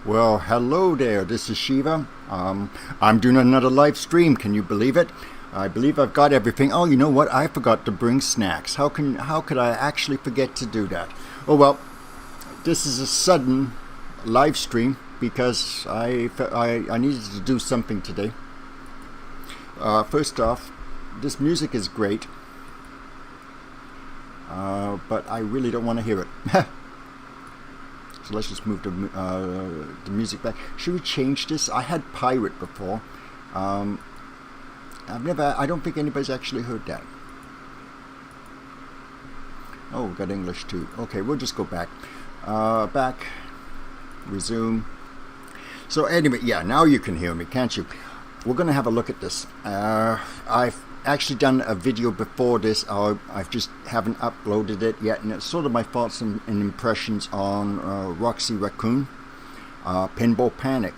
Well, hello there. This is Shiva. I'm doing another live stream. Can you believe it? I believe I've got everything. Oh, you know what? I forgot to bring snacks. How could I actually forget to do that? Oh well, this is a sudden live stream because I needed to do something today. First off, this music is great, but I really don't want to hear it. So let's just move the music back. Should we change this? I had pirate before. I don't think anybody's actually heard that. Oh, we got English too. Okay, we'll just go back. Back. Resume. So anyway, yeah, now you can hear me, can't you? We're going to have a look at this. I've actually done a video before this. I just haven't uploaded it yet, and it's sort of my thoughts and impressions on Roxy, Raccoon, Pinball Panic,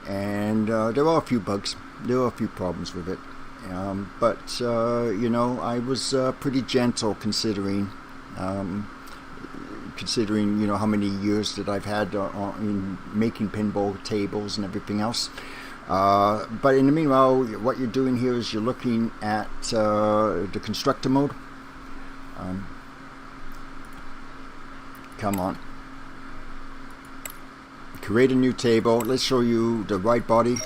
and there are a few bugs, there are a few problems with it, but you know, I was pretty gentle considering you know how many years that I've had in making pinball tables and everything else. But in the meanwhile, what you're doing here is you're looking at the constructor mode. Come on. Create a new table. Let's show you the right body.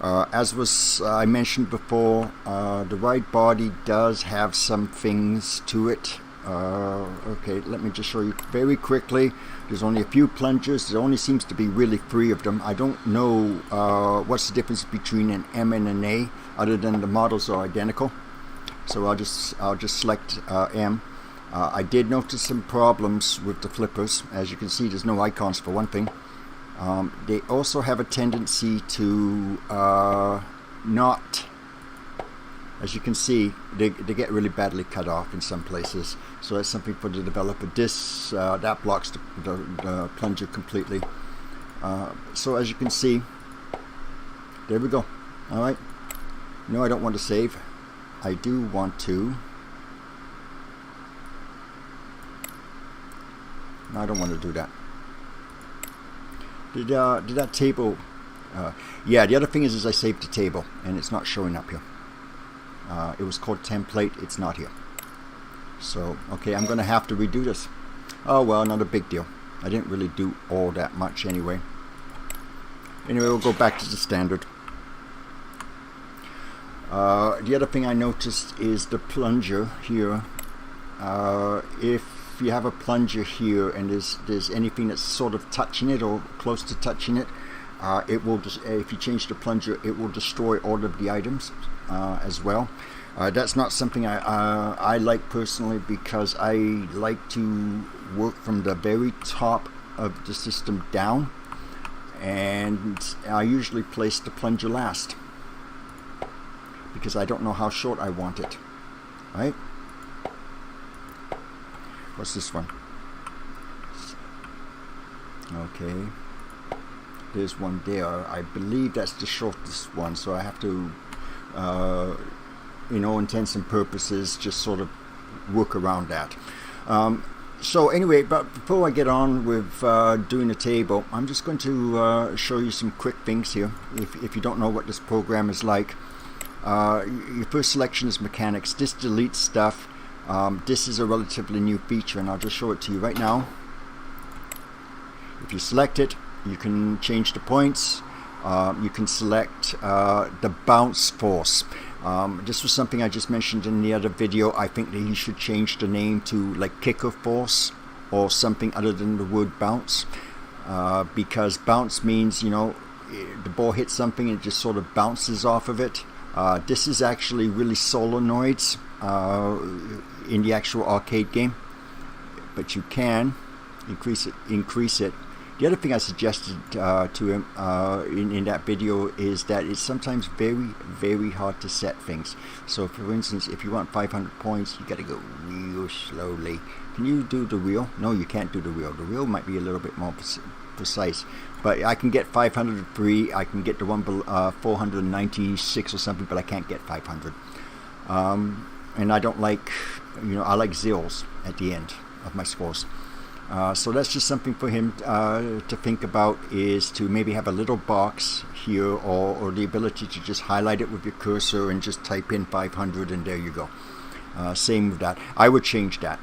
As I mentioned before, the right body does have some things to it. Okay, let me just show you very quickly. There's only a few plungers. There only seems to be really 3 of them. I don't know what's the difference between an M and an A, other than the models are identical. So I'll just select M. I did notice some problems with the flippers. As you can see, there's no icons for one thing. They also have a tendency to not. As you can see, they get really badly cut off in some places. So that's something for the developer. That blocks the plunger completely. So as you can see, there we go. All right. No, I don't want to save. I do want to. No, I don't want to do that. Did that table? Yeah. The other thing is I saved the table and it's not showing up here. It was called template. It's not here. So, okay, I'm going to have to redo this. Oh, well, not a big deal. I didn't really do all that much anyway. Anyway, we'll go back to the standard. The other thing I noticed is the plunger here. If you have a plunger here and there's anything that's sort of touching it or close to touching it, it will just, if you change the plunger, it will destroy all of the items as well. That's not something I like personally, because I like to work from the very top of the system down, and I usually place the plunger last because I don't know how short I want it. Right? What's this one? Okay. There's one there. I believe that's the shortest one, so I have to, in all intents and purposes, just sort of work around that. So anyway, but before I get on with doing the table, I'm just going to show you some quick things here. If you don't know what this program is like, your first selection is mechanics. This deletes stuff. This is a relatively new feature, and I'll just show it to you right now. If you select it, you can change the points. You can select the bounce force. This was something I just mentioned in the other video. I think that you should change the name to like kicker force or something other than the word bounce, because bounce means, you know, the ball hits something and it just sort of bounces off of it. This is actually really solenoids in the actual arcade game, but you can increase it. The other thing I suggested to him in that video is that it's sometimes very, very hard to set things. So for instance, if you want 500 points, you got to go real slowly. Can you do the wheel? No, you can't do the wheel. The wheel might be a little bit more precise. But I can get 503, I can get the one 496 or something, but I can't get 500. And I don't like, you know, I like zeros at the end of my scores. So that's just something for him to think about, is to maybe have a little box here, or the ability to just highlight it with your cursor and just type in 500 and there you go. Same with that. I would change that.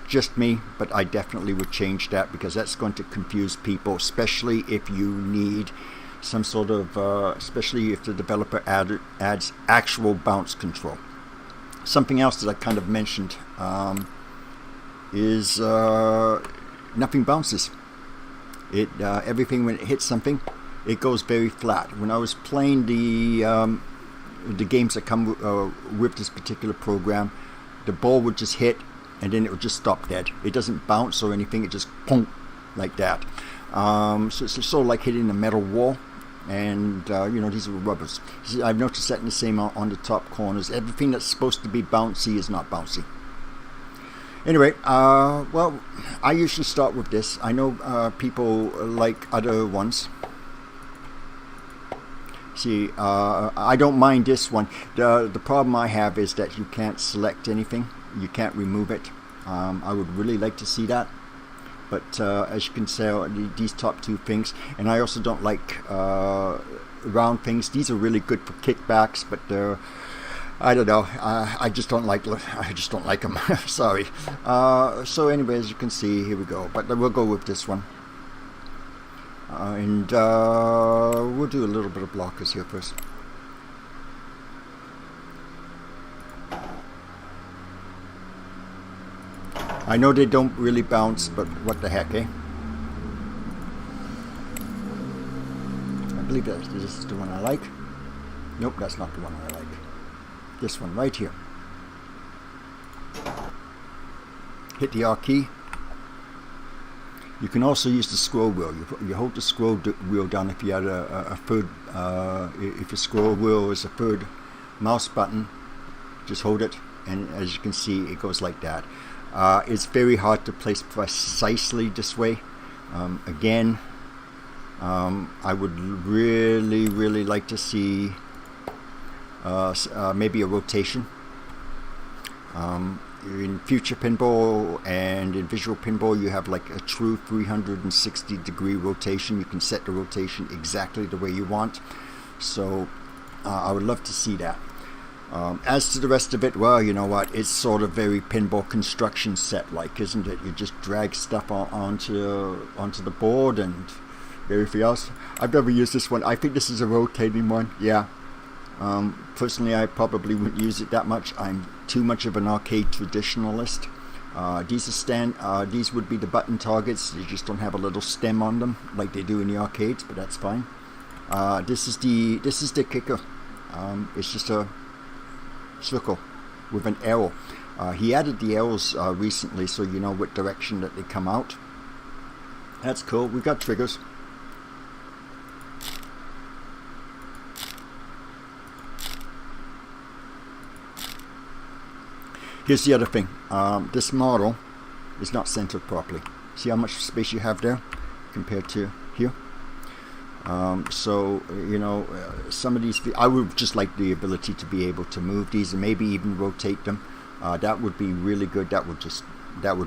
Just me, but I definitely would change that, because that's going to confuse people, especially if you need some sort of, especially if the developer adds actual bounce control. Something else that I kind of mentioned is nothing bounces. Everything, when it hits something, it goes very flat. When I was playing the games that come with this particular program, the ball would just hit and then it would just stop dead. It doesn't bounce or anything, it just pong, like that. So it's sort of like hitting a metal wall, and these are rubbers. I've noticed that in the same on the top corners. Everything that's supposed to be bouncy is not bouncy. Anyway, well, I usually start with this. I know people like other ones. See, I don't mind this one. The problem I have is that you can't select anything. You can't remove it. I would really like to see that. But as you can see, these top two things, and I also don't like round things. These are really good for kickbacks, but I don't know. I just don't like them. Sorry. So anyway, as you can see, here we go. But we'll go with this one. And we'll do a little bit of blockers here first. I know they don't really bounce, but what the heck, eh? I believe this is the one I like. Nope, that's not the one I like. This one right here. Hit the R key. You can also use the scroll wheel. You hold the scroll wheel down if you had a third, if the scroll wheel is a third mouse button. Just hold it, and as you can see, it goes like that. It's very hard to place precisely this way. Again, I would really like to see maybe a rotation. In Future Pinball and in Visual Pinball, you have like a true 360 degree rotation. You can set the rotation exactly the way you want. So I would love to see that. As to the rest of it, well, you know what, it's sort of very pinball construction set like, isn't it? You just drag stuff onto the board and everything else. I've never used this one. I think this is a rotating one. Yeah. Personally, I probably wouldn't use it that much. I'm too much of an arcade traditionalist. These would be the button targets. You just don't have a little stem on them like they do in the arcades, but that's fine. This is the kicker. It's just a circle with an arrow. He added the arrows recently, so you know what direction that they come out. That's cool. We got triggers. Here's the other thing. This model is not centered properly. See how much space you have there compared to here? So, you know, some of these, I would just like the ability to be able to move these and maybe even rotate them. That would be really good. That would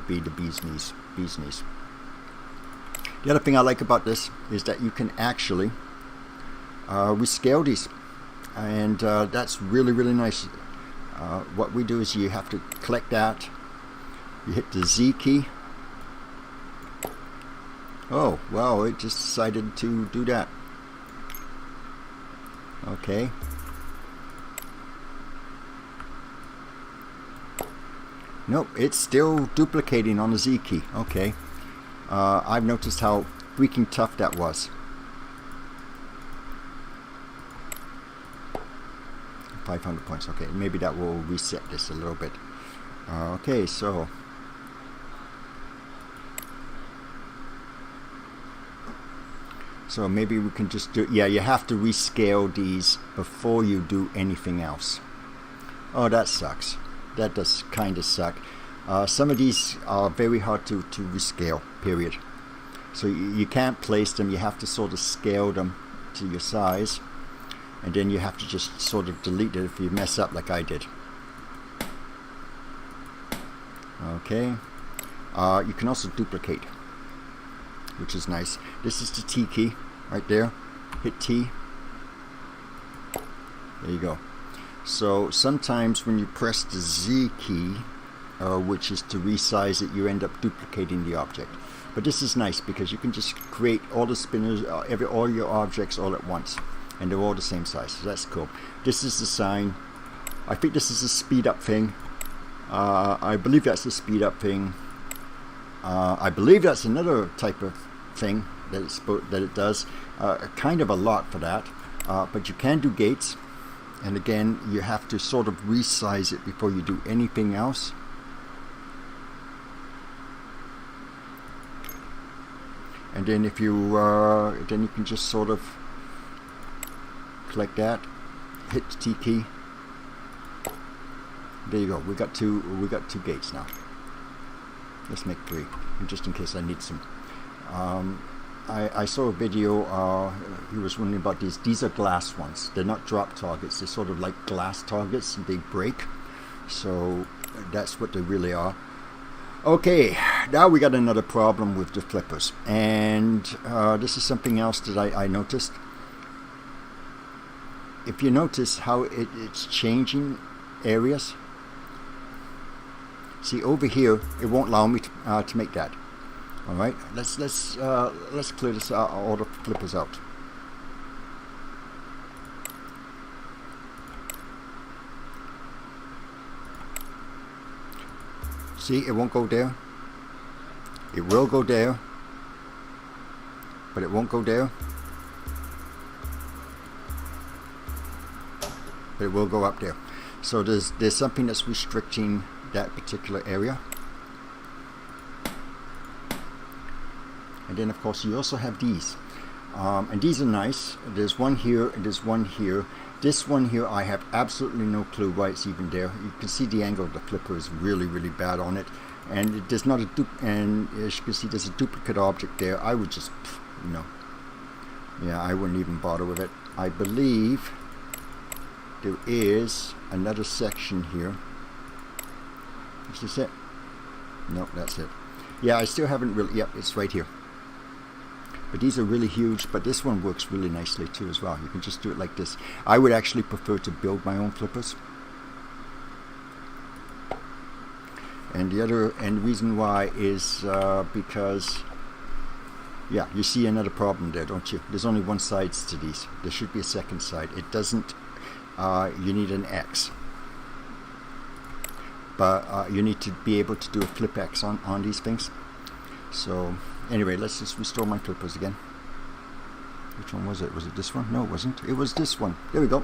be the bee's knees. The other thing I like about this is that you can actually rescale these, and that's really nice. What we do is you have to click that. You hit the Z key. Oh, well, it just decided to do that. Okay. Nope, it's still duplicating on the Z key. Okay. I've noticed how freaking tough that was. 500 points. Okay, maybe that will reset this a little bit. Okay, so maybe we can just do, yeah, you have to rescale these before you do anything else. Oh, that sucks. That does kind of suck. Some of these are very hard to rescale, period. So you can't place them, you have to sort of scale them to your size, and then you have to just sort of delete it if you mess up like I did. Okay, You can also duplicate, which is nice. This is the T key right there. Hit T. There you go. So sometimes when you press the Z key, which is to resize it, you end up duplicating the object. But this is nice because you can just create all the spinners, all your objects all at once, and they're all the same size. So that's cool. This is the sign. I think this is a speed up thing. I believe that's a speed up thing. I believe that's another type of thing that it does. Kind of a lot for that. But you can do gates. And again, you have to sort of resize it before you do anything else. And then if you, then you can just sort of click that, hit the T key. There you go. We got two gates now. Let's make 3, just in case I need some. I saw a video. He was wondering about these. These are glass ones. They're not drop targets. They're sort of like glass targets. They break. So that's what they really are. Okay, now we got another problem with the flippers, and this is something else that I noticed. If you notice how it's changing areas, see over here, it won't allow me to make that. All right, let's clear this out, all the flippers out. See, it won't go there. It will go there, but it won't go there. But it will go up there. So there's something that's restricting that particular area. And then of course you also have these. And these are nice. There's one here and there's one here. This one here, I have absolutely no clue why it's even there. You can see the angle of the flipper is really, really bad on it, and there's not and as you can see, there's a duplicate object there. I would just, I wouldn't even bother with it. I believe there is another section here. Is this it? No, that's it. Yeah, I still haven't really. Yep, it's right here. But these are really huge, but this one works really nicely too as well. You can just do it like this. I would actually prefer to build my own flippers. And the reason why is because, yeah, you see another problem there, don't you? There's only one side to these. There should be a second side. It doesn't, you need an X. But you need to be able to do a flip X on these things. So anyway, let's just restore my flippers again. Which one was it? Was it this one? No, it wasn't. It was this one. There we go.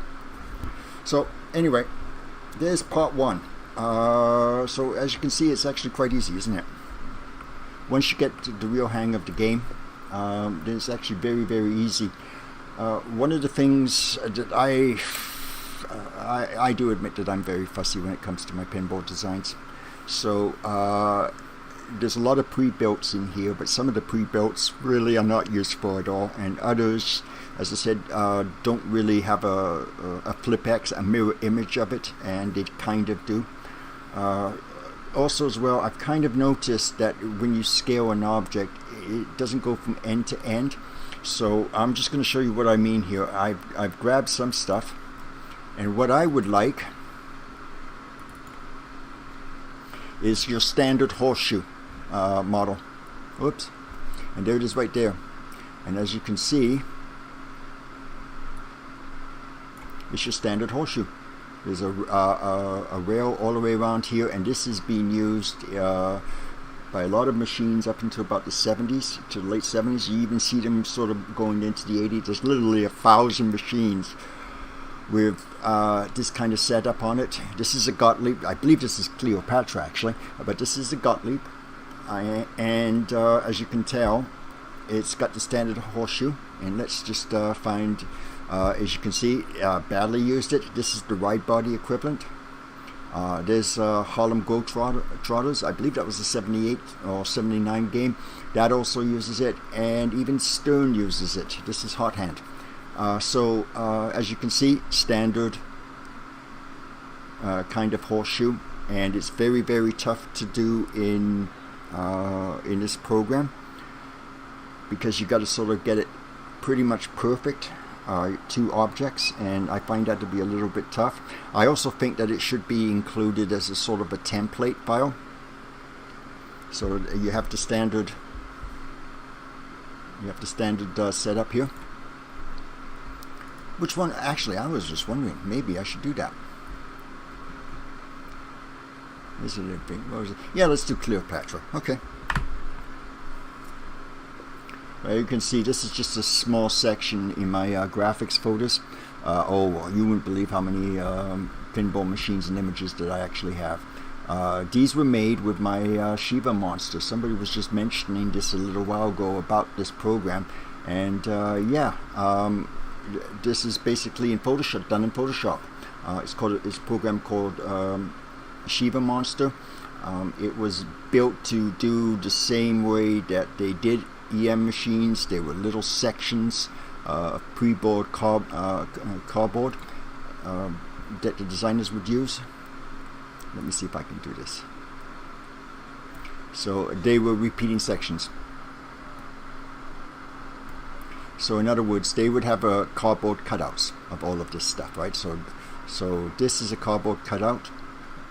So anyway, there's part 1. So as you can see, it's actually quite easy, isn't it? Once you get the real hang of the game, then it's actually very, very easy. One of the things that I do admit that I'm very fussy when it comes to my pinball designs. So there's a lot of pre-builts in here, but some of the pre-builts really are not useful at all, and others, as I said, don't really have a flip X, a mirror image of it, and they kind of do. Also as well, I've kind of noticed that when you scale an object, it doesn't go from end to end. So I'm just going to show you what I mean here. I've grabbed some stuff, and what I would like is your standard horseshoe model. Oops. And there it is right there. And as you can see, it's your standard horseshoe. There's a rail all the way around here, and this is being used by a lot of machines up until about the 70s, to the late 70s. You even see them sort of going into the 80s. There's literally 1,000 machines with this kind of setup on it. This is a Gottlieb. I believe this is Cleopatra actually, but this is a Gottlieb. And as you can tell, it's got the standard horseshoe. And let's just find, as you can see, badly used it. This is the ride body equivalent. There's Harlem Globetrotters. I believe that was a 78 or 79 game. That also uses it, and even Stern uses it. This is Hot Hand. So as you can see, standard kind of horseshoe, and it's very, very tough to do in in this program, because you got to sort of get it pretty much perfect, two objects, and I find that to be a little bit tough. I also think that it should be included as a sort of a template file, so you have the standard setup here. Which one? Actually, I was just wondering, maybe I should do that. Is it a big, what was it? Yeah, let's do Cleopatra. Okay. You can see this is just a small section in my graphics folders. Oh, you wouldn't believe how many pinball machines and images that I actually have. These were made with my Shiva monster. Somebody was just mentioning this a little while ago about this program, and this is basically in Photoshop, done in Photoshop. It's a program called Shiva monster. It was built to do the same way that they did EM machines. They were little sections of pre-board cardboard that the designers would use. Let me see if I can do this. So they were repeating sections. So in other words, they would have cardboard cutouts of all of this stuff, right? So this is a cardboard cutout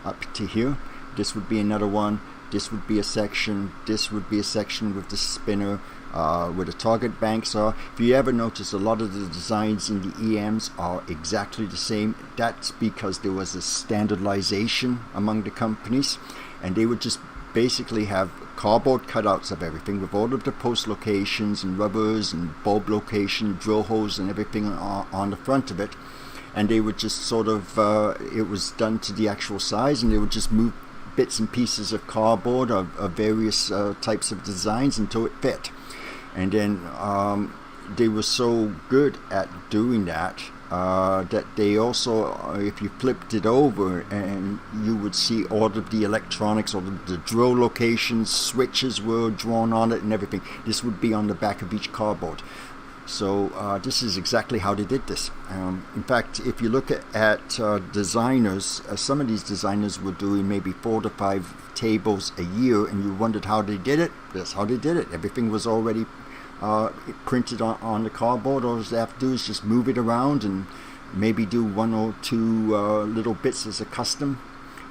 up to here. This would be another one. This would be a section. This would be a section with the spinner, where the target banks are. If you ever notice, a lot of the designs in the EMs are exactly the same. That's because there was a standardization among the companies, and they would just basically have cardboard cutouts of everything with all of the post locations and rubbers and bulb location, drill holes and everything on the front of it. And they would just sort of, it was done to the actual size, and they would just move bits and pieces of cardboard of various types of designs until it fit. And then they were so good at doing that that they also, if you flipped it over, and you would see all of the electronics, all of the drill locations, switches were drawn on it and everything. This would be on the back of each cardboard. So this is exactly how they did this. In fact, if you look at designers, some of these designers were doing maybe 4 to 5 tables a year, and you wondered how they did it. That's how they did it. Everything was already printed on the cardboard. All they have to do is just move it around and maybe do 1 or 2 little bits as a custom,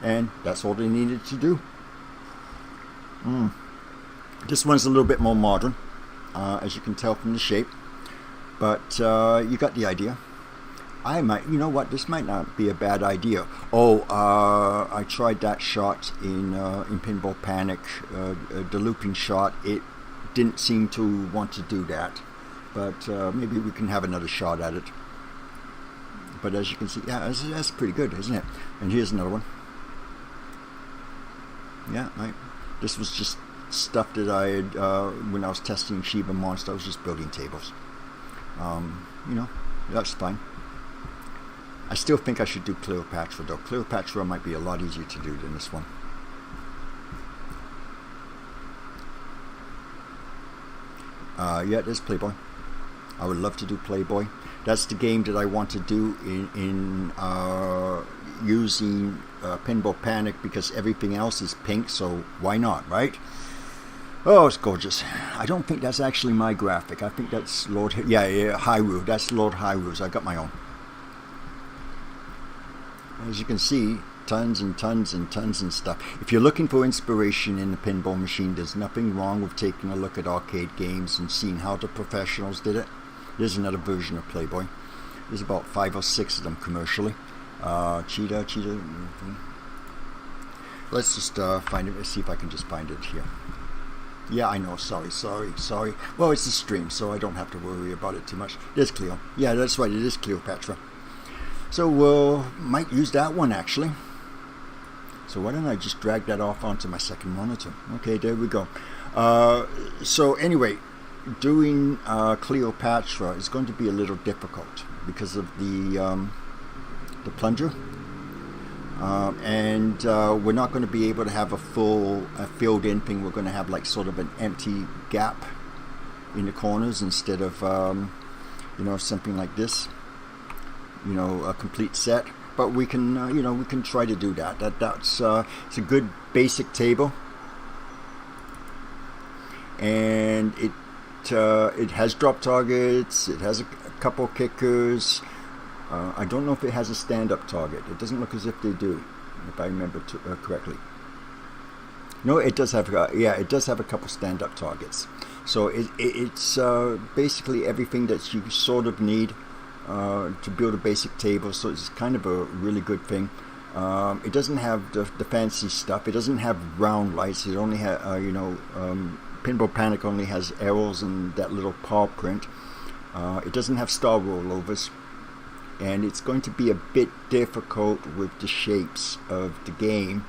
and that's all they needed to do. This one's a little bit more modern, as you can tell from the shape. But you got the idea. I might, you know what, this might not be a bad idea. I tried that shot in Pinball Panic, the looping shot. It didn't seem to want to do that. But maybe we can have another shot at it. But as you can see, yeah, that's pretty good, isn't it? And here's another one. Yeah, this was just stuff that I had, when I was testing Shiva Monster, I was just building tables. You know, that's fine. I still think I should do Cleopatra though. Cleopatra might be a lot easier to do than this one. Yeah, there's Playboy. I would love to do Playboy. That's the game that I want to do in using Pinball Panic, because everything else is pink, so why not, right? Oh, it's gorgeous. I don't think that's actually my graphic. I think that's Lord... Yeah, Hyrule. That's Lord Hyrule's. I got my own. As you can see, tons and tons and tons and stuff. If you're looking for inspiration in the pinball machine, there's nothing wrong with taking a look at arcade games and seeing how the professionals did it. There's another version of Playboy. There's about 5 or 6 of them commercially. Cheetah. Let's just find it. Let's see if I can just find it here. Yeah, I know. Sorry. Well, it's a stream, so I don't have to worry about it too much. There's Cleo. Yeah, that's right. It is Cleopatra. So we'll might use that one actually. So why don't I just drag that off onto my second monitor? Okay, there we go. So anyway, doing Cleopatra is going to be a little difficult because of the plunger. And we're not going to be able to have a full filled in thing. We're going to have like sort of an empty gap in the corners instead of you know, something like this, you know, a complete set. But we can you know, we can try to do that. That's it's a good basic table. and it has drop targets. It has a couple kickers. I don't know if it has a stand-up target. It doesn't look as if they do, if I remember correctly. No, it does have. Yeah, it does have a couple stand-up targets. So it's basically everything that you sort of need to build a basic table. So it's kind of a really good thing. It doesn't have the fancy stuff. It doesn't have round lights. It only has, Pinball Panic only has arrows and that little paw print. It doesn't have star rollovers, and it's going to be a bit difficult with the shapes of the game,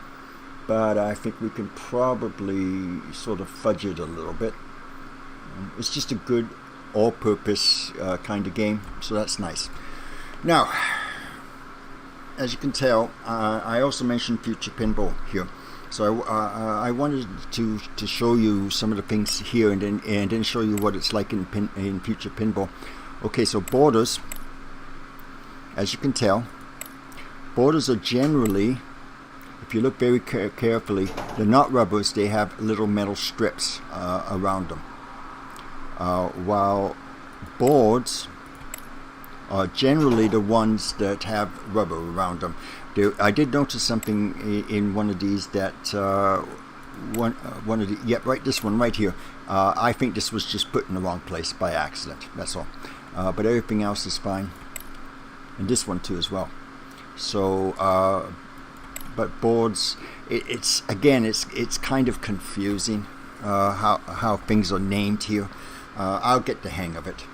but I think we can probably sort of fudge it a little bit. It's just a good all-purpose kind of game, so that's nice. Now, as you can tell, I also mentioned Future Pinball here, so I wanted to show you some of the things here, and then show you what it's like in Future Pinball. Okay, so borders, as you can tell, borders are generally, if you look very carefully, they're not rubbers. They have little metal strips around them, while boards are generally the ones that have rubber around them. I did notice something in one of these that one of the, yep, right, this one right here. I think this was just put in the wrong place by accident. That's all. But everything else is fine, and this one too as well. So, but boards, it's kind of confusing how things are named here. I'll get the hang of it.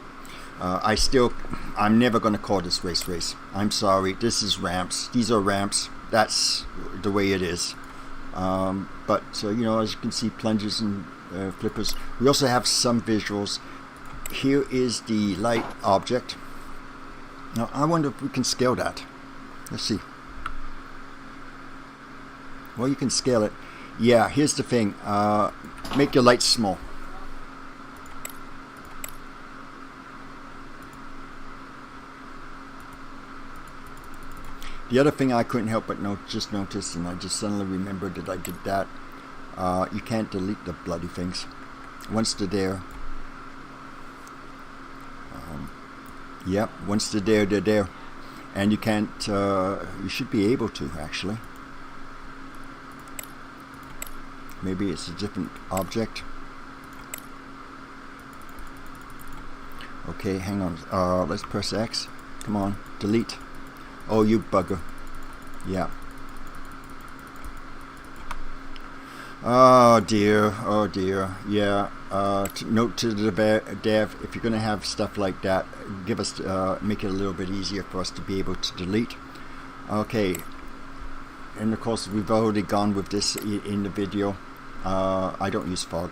I'm never going to call this race. I'm sorry. This is ramps. These are ramps. That's the way it is. But you know, as you can see, plungers and flippers. We also have some visuals. Here is the light object. Now, I wonder if we can scale that. Let's see. Well, you can scale it. Yeah, here's the thing. Make your lights small. The other thing I couldn't help but just notice, and I just suddenly remembered that I did that. You can't delete the bloody things once they're there. Yep, once they're there, they're there, and you can't. You should be able to actually. Maybe it's a different object. Okay, hang on. Let's press X. Come on, delete. Oh, you bugger. Yeah. Oh dear. Oh dear. Yeah. Note to the dev, if you're going to have stuff like that, give us make it a little bit easier for us to be able to delete. Okay. And of course, we've already gone with this in the video. I don't use fog.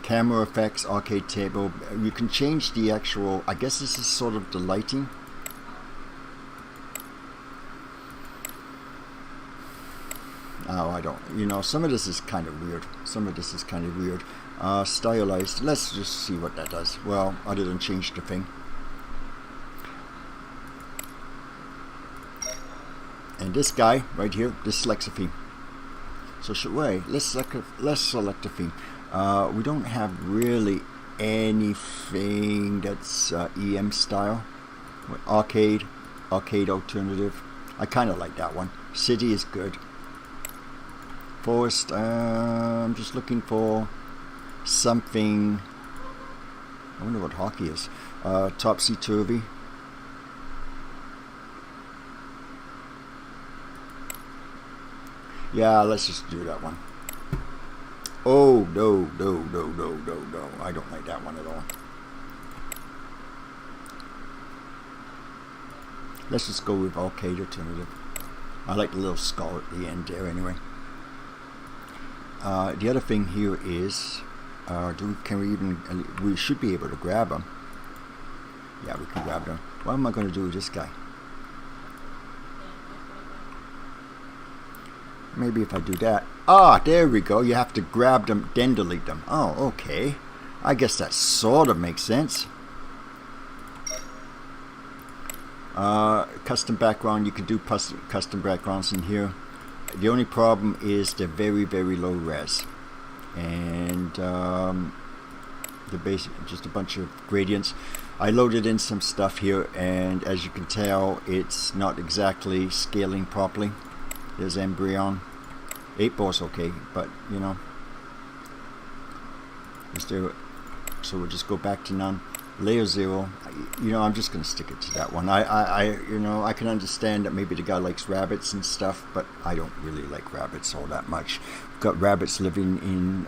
Camera effects, arcade table. You can change the actual. I guess this is sort of the lighting. Oh, I don't. You know, some of this is kind of weird. Stylized. Let's just see what that does. Well, other than change the thing. And this guy right here, this selects a theme. So let's select a theme. We don't have really anything that's EM style. Arcade alternative. I kind of like that one. City is good. Forest, I'm just looking for something. I wonder what hockey is. Topsy-turvy. Yeah, let's just do that one. Oh, no. I don't like that one at all. Let's just go with arcade alternative. I like the little skull at the end there anyway. The other thing here is, we should be able to grab them. Yeah, we can grab them. What am I going to do with this guy? Maybe if I do that. Ah, there we go. You have to grab them, then delete them. Oh, okay. I guess that sort of makes sense. Custom background. You can do custom backgrounds in here. The only problem is they're very, very low res. and the basic, just a bunch of gradients. I loaded in some stuff here, and as you can tell, it's not exactly scaling properly. There's Embryon. 8-ball's okay, but you know, let's do it. So we'll just go back to none. Layer 0. You know, I'm just going to stick it to that one. You know, I can understand that maybe the guy likes rabbits and stuff, but I don't really like rabbits all that much. We've got rabbits living in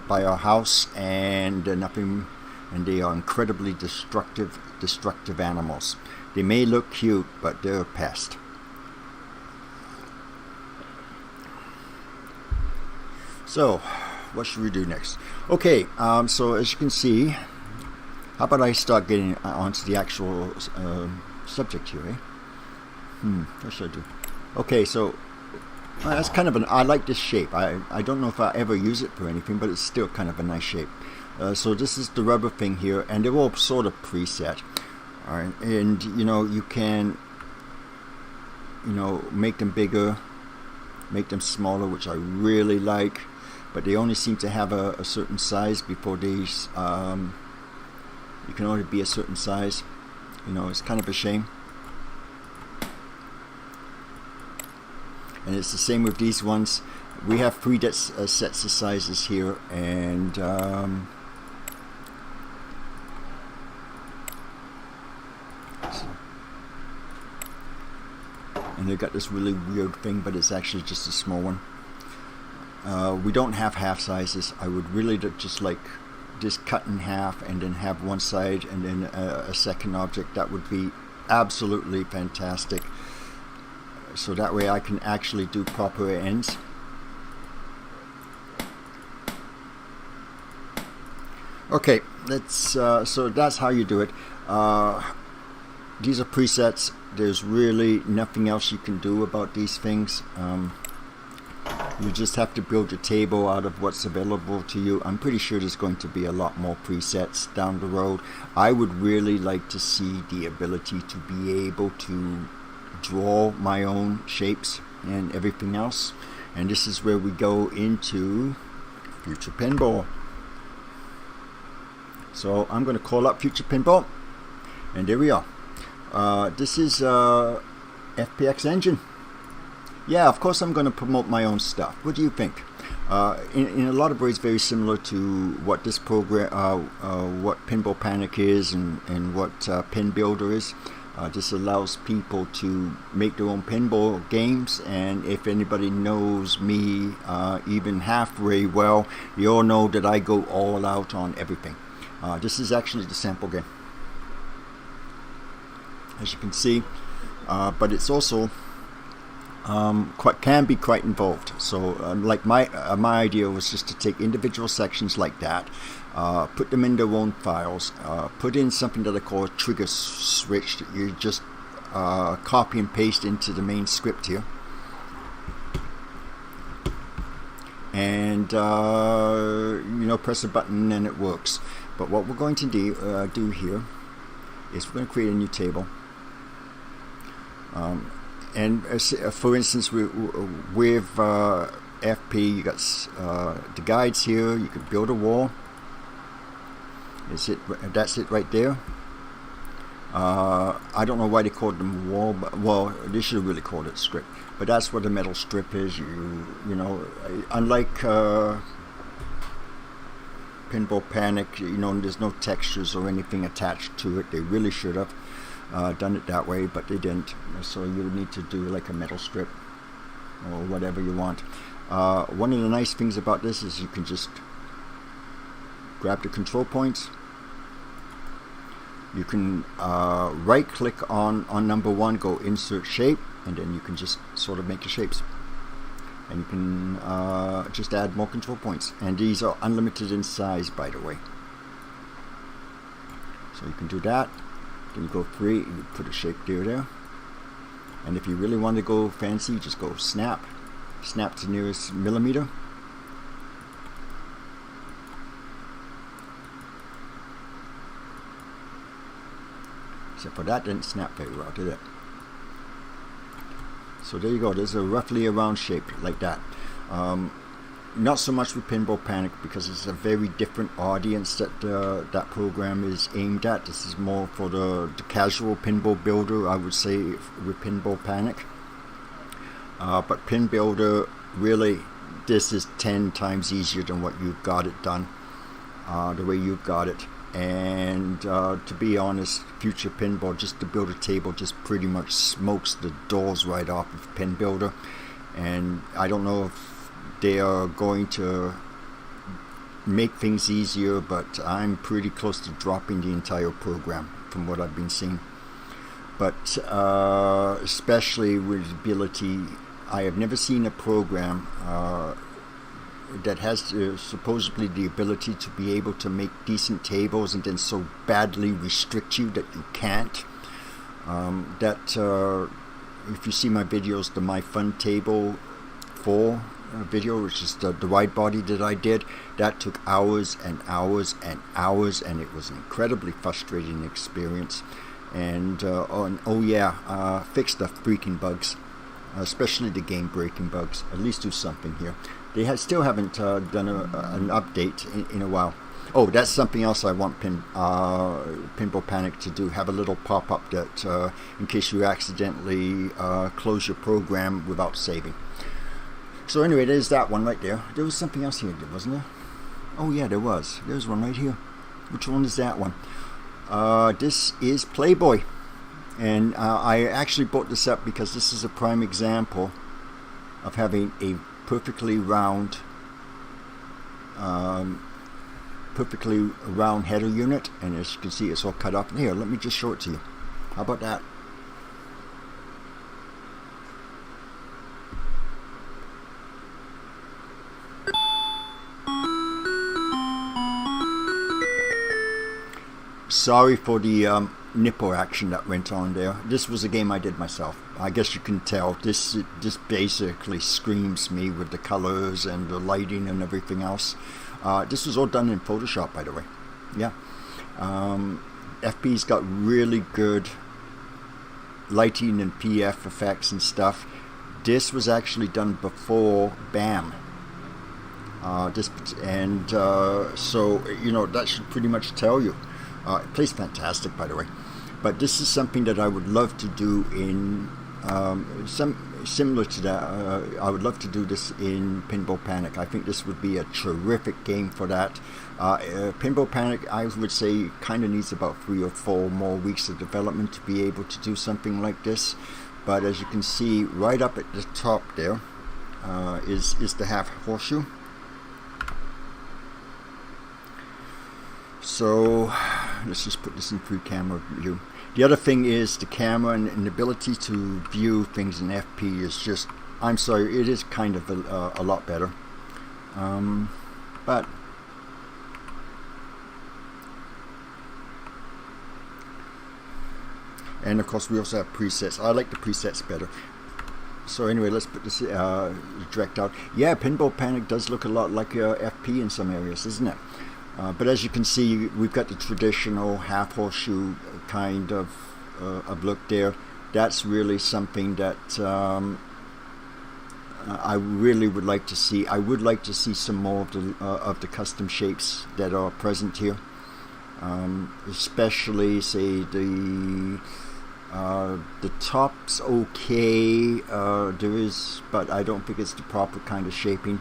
by our house, and nothing. And they are incredibly destructive animals. They may look cute, but they're a pest. So, what should we do next? Okay, so as you can see, how about I start getting onto the actual subject here, eh? What should I do? Okay, so that's kind of an, I like this shape. I don't know if I ever use it for anything, but it's still kind of a nice shape. So this is the rubber thing here, and they're all sort of preset. All right, and you know, you can, you know, make them bigger, make them smaller, which I really like, but they only seem to have a certain size before these. You can only be a certain size. You know, it's kind of a shame. And it's the same with these ones. We have 3 sets of sizes here, and they've got this really weird thing, but it's actually just a small one. We don't have half sizes. I would really just like just cut in half and then have one side and then a second object. That would be absolutely fantastic. So that way I can actually do proper ends. Okay, let's so that's how you do it. These are presets. There's really nothing else you can do about these things. You just have to build your table out of what's available to you. I'm pretty sure there's going to be a lot more presets down the road. I would really like to see the ability to be able to draw my own shapes and everything else. And this is where we go into Future Pinball. So I'm going to call up Future Pinball, and there we are. This is FPX engine. Yeah, of course I'm going to promote my own stuff. What do you think? In a lot of ways, very similar to what this program, what Pinball Panic is, and what Pin Builder is. This allows people to make their own pinball games, and if anybody knows me even halfway well, you all know that I go all out on everything. This is actually the sample game, as you can see, but it's also can be quite involved. So like my idea was just to take individual sections like that, put them in their own files, put in something that I call a trigger switch that you just copy and paste into the main script here, and you know, press a button and it works. But what we're going to do here is we're going to create a new table. And for instance, with FP, you got the guides here. You can build a wall. That's it right there. I don't know why they called them wall, but well, they should have really called it script. But that's what a metal strip is. You know, unlike Pinball Panic, you know, there's no textures or anything attached to it. They really should have done it that way, but they didn't. So you need to do like a metal strip or whatever you want. One of the nice things about this is you can just grab the control points. You can right click on number 1, go insert shape, and then you can just sort of make your shapes. And you can just add more control points. And these are unlimited in size, by the way. So you can do that. Then you go 3, you put a shape there. And if you really want to go fancy, just go snap. Snap to nearest millimeter. Except for that didn't snap very well, did it? So there you go. There's a roughly a round shape like that. not so much with Pinball Panic, because it's a very different audience that that program is aimed at. This is more for the casual pinball builder, I would say, with Pinball Panic. But Pin Builder, really, this is 10 times easier than what you've got it done, the way you've got it. And to be honest, Future Pinball, just to build a table, just pretty much smokes the doors right off of Pin Builder. And I don't know if they are going to make things easier, but I'm pretty close to dropping the entire program from what I've been seeing. But especially with ability, I have never seen a program that has supposedly the ability to be able to make decent tables and then so badly restrict you that you can't. If you see my videos, the My Fun Table 4 video, which is the wide body that I did, that took hours and hours and hours, and it was an incredibly frustrating experience. And fix the freaking bugs, especially the game breaking bugs. At least do something here. They still haven't done an update in a while. Oh, that's something else I want Pinball Panic to do. Have a little pop-up that in case you accidentally close your program without saving. So anyway, there's that one right there. There was something else here, wasn't there? Oh yeah, there was. There's one right here. Which one is that one? This is Playboy. And I actually brought this up because this is a prime example of having a perfectly round header unit. And as you can see, it's all cut up. Here, let me just show it to you. How about that? Sorry for the nipple action that went on there. This was a game I did myself. I guess you can tell. This basically screams me with the colors and the lighting and everything else. This was all done in Photoshop, by the way. Yeah. FP's got really good lighting and PF effects and stuff. This was actually done before BAM. So you know, that should pretty much tell you. It plays fantastic, by the way. But this is something that I would love to do in similar to that. I would love to do this in Pinball Panic. I think this would be a terrific game for that. Pinball Panic, I would say, kind of needs about 3 or 4 more weeks of development to be able to do something like this. But as you can see, right up at the top there is the half horseshoe. So let's just put this in full camera view. The other thing is the camera and the ability to view things in FP is just, I'm sorry, it is kind of a lot better. But and of course we also have presets. I like the presets better. So anyway, let's put this direct out. Yeah, Pinball Panic does look a lot like FP in some areas, isn't it? But as you can see, we've got the traditional half horseshoe kind of look there. That's really something that I really would like to see. I would like to see some more of the custom shapes that are present here, especially say the top's okay. There is, but I don't think it's the proper kind of shaping.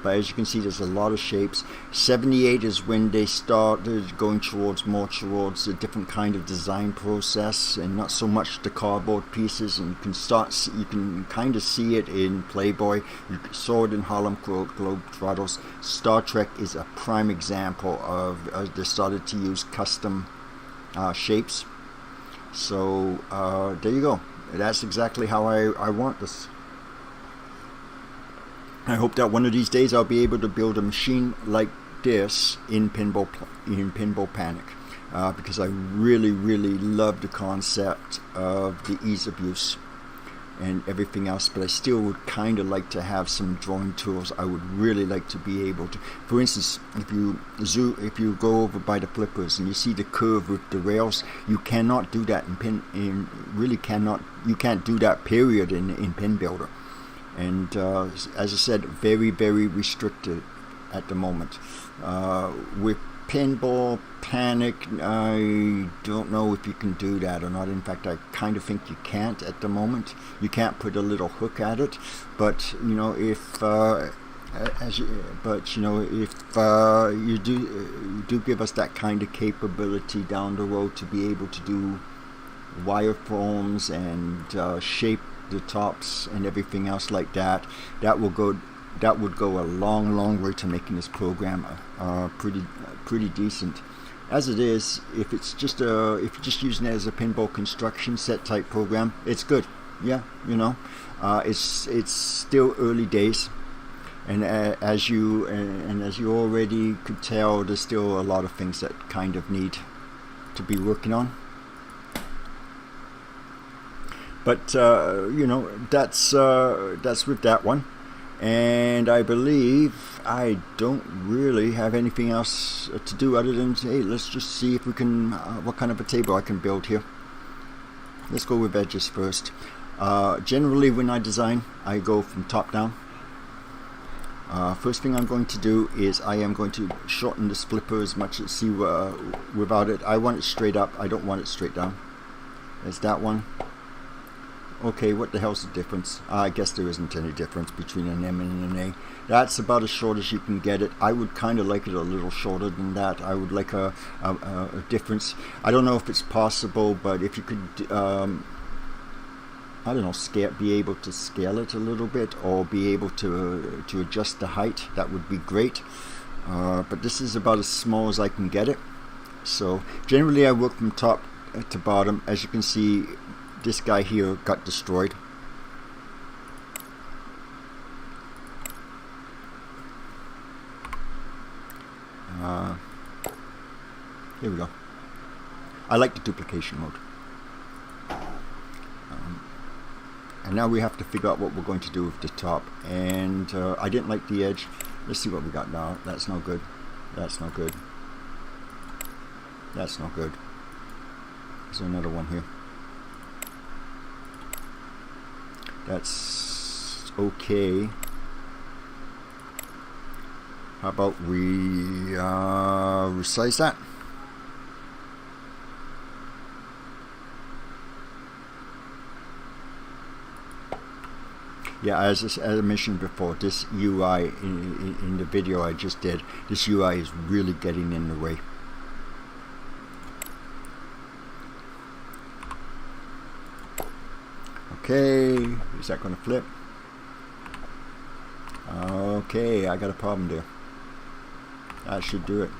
But as you can see, there's a lot of shapes. 78 is when they started going more towards a different kind of design process, and not so much the cardboard pieces. And you can kind of see it in Playboy. You saw it in Harlem Globetrotters. Star Trek is a prime example of they started to use custom shapes. So there you go. That's exactly how I want this. I hope that one of these days I'll be able to build a machine like this in Pinball Panic, because I really love the concept of the ease of use and everything else. But I still would kind of like to have some drawing tools. I would really like to be able to, for instance, if you go over by the flippers and you see the curve with the rails, you cannot do that you can't do that period in Pin Builder. And as I said, very, very restricted at the moment. With Pinball Panic, I don't know if you can do that or not. In fact, I kind of think you can't at the moment. You can't put a little hook at it, but you know, if you do give us that kind of capability down the road to be able to do wireframes and shape the tops and everything else like that, that would go a long way to making this program pretty decent. As it is, if you're just using it as a pinball construction set type program, it's good. Yeah, you know, it's still early days. And as you already could tell, there's still a lot of things that kind of need to be working on. But you know, that's with that one. And I believe I don't really have anything else to do other than say, hey, let's just see if we can what kind of a table I can build here. Let's go with edges first. Generally, when I design, I go from top down. First thing I'm going to do is I am going to shorten this flipper as much as without it. I want it straight up. I don't want it straight down. There's that one. Okay, what the hell's the difference? I guess there isn't any difference between an M and an A. That's about as short as you can get it. I would kind of like it a little shorter than that. I would like a difference. I don't know if it's possible, but if you could I don't know, be able to scale it a little bit, or be able to adjust the height, that would be great. But this is about as small as I can get it. So generally I work from top to bottom. As you can see, this guy here got destroyed. Here we go. I like the duplication mode. And now we have to figure out what we're going to do with the top. And I didn't like the edge. Let's see what we got now. That's no good. That's no good. That's no good. There's another one here. That's okay. How about we resize that? Yeah, as I mentioned before, this UI in the video I just did, this UI is really getting in the way. Okay, is that going to flip? Okay, I got a problem there. That should do it.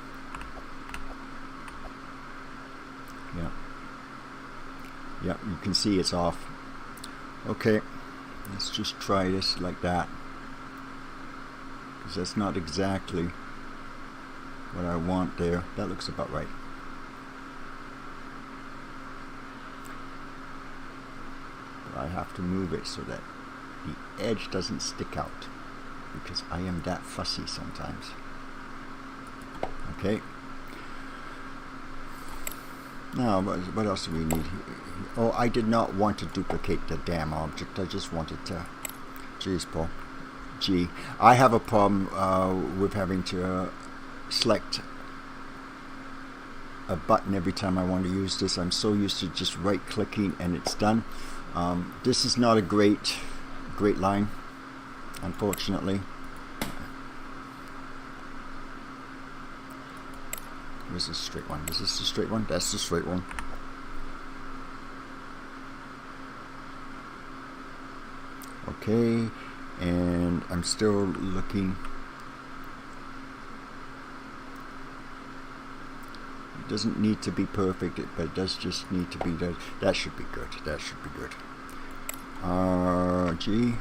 Yeah. Yeah, you can see it's off. Okay. Let's just try this like that, because that's not exactly what I want there. That looks about right. But I have to move it so that the edge doesn't stick out, because I am that fussy sometimes. Okay. Now, what else do we need? Oh, I did not want to duplicate the damn object. I just wanted to... Jeez, Paul. Gee. I have a problem with having to select a button every time I want to use this. I'm so used to just right-clicking and it's done. This is not a great line, unfortunately. Where's the straight one? Is this the straight one? That's the straight one. Okay, and I'm still looking. It doesn't need to be perfect, but it does just need to be there. That should be good. That should be good. G.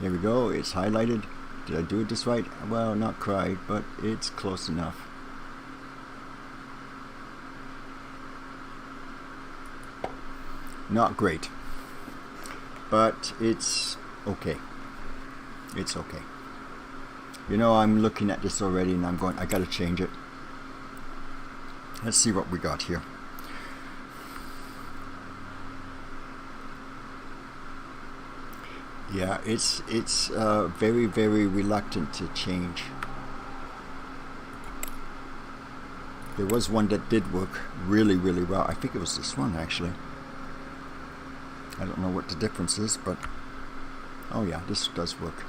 There we go. It's highlighted. Did I do it this right? Well, not quite, but it's close enough. Not great, but it's okay. It's okay. You know, I'm looking at this already and I'm going, I gotta change it. Let's see what we got here. Yeah, it's very, very reluctant to change. There was one that did work really, really well. I think it was this one, actually. I don't know what the difference is, but oh yeah, this does work.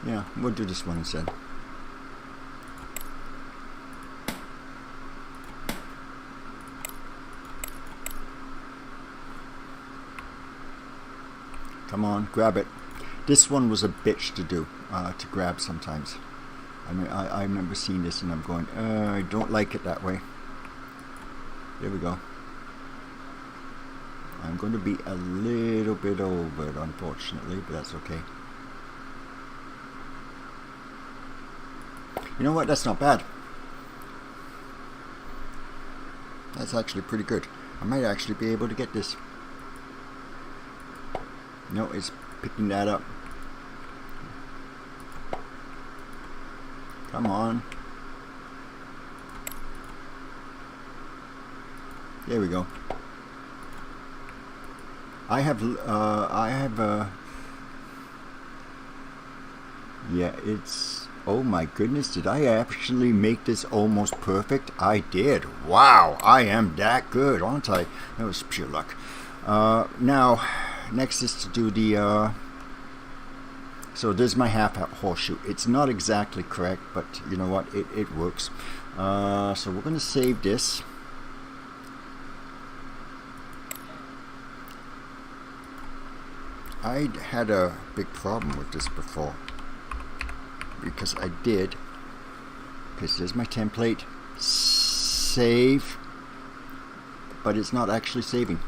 Yeah, we'll do this one instead. Come on, grab it. This one was a bitch to do, to grab sometimes. I mean, I remember seeing this and I'm going, I don't like it that way. There we go. I'm going to be a little bit over it, unfortunately, but that's okay. You know what? That's not bad. That's actually pretty good. I might actually be able to get this. No, it's picking that up. Come on. There we go. Yeah, it's, oh my goodness, did I actually make this almost perfect? I did. Wow, I am that good, aren't I? That was pure luck. Now, next is to do the, so there's my half horseshoe. It's not exactly correct, but you know what, it works. So we're going to save this. I had a big problem with this before, because I did, because there's my template, save, but it's not actually saving.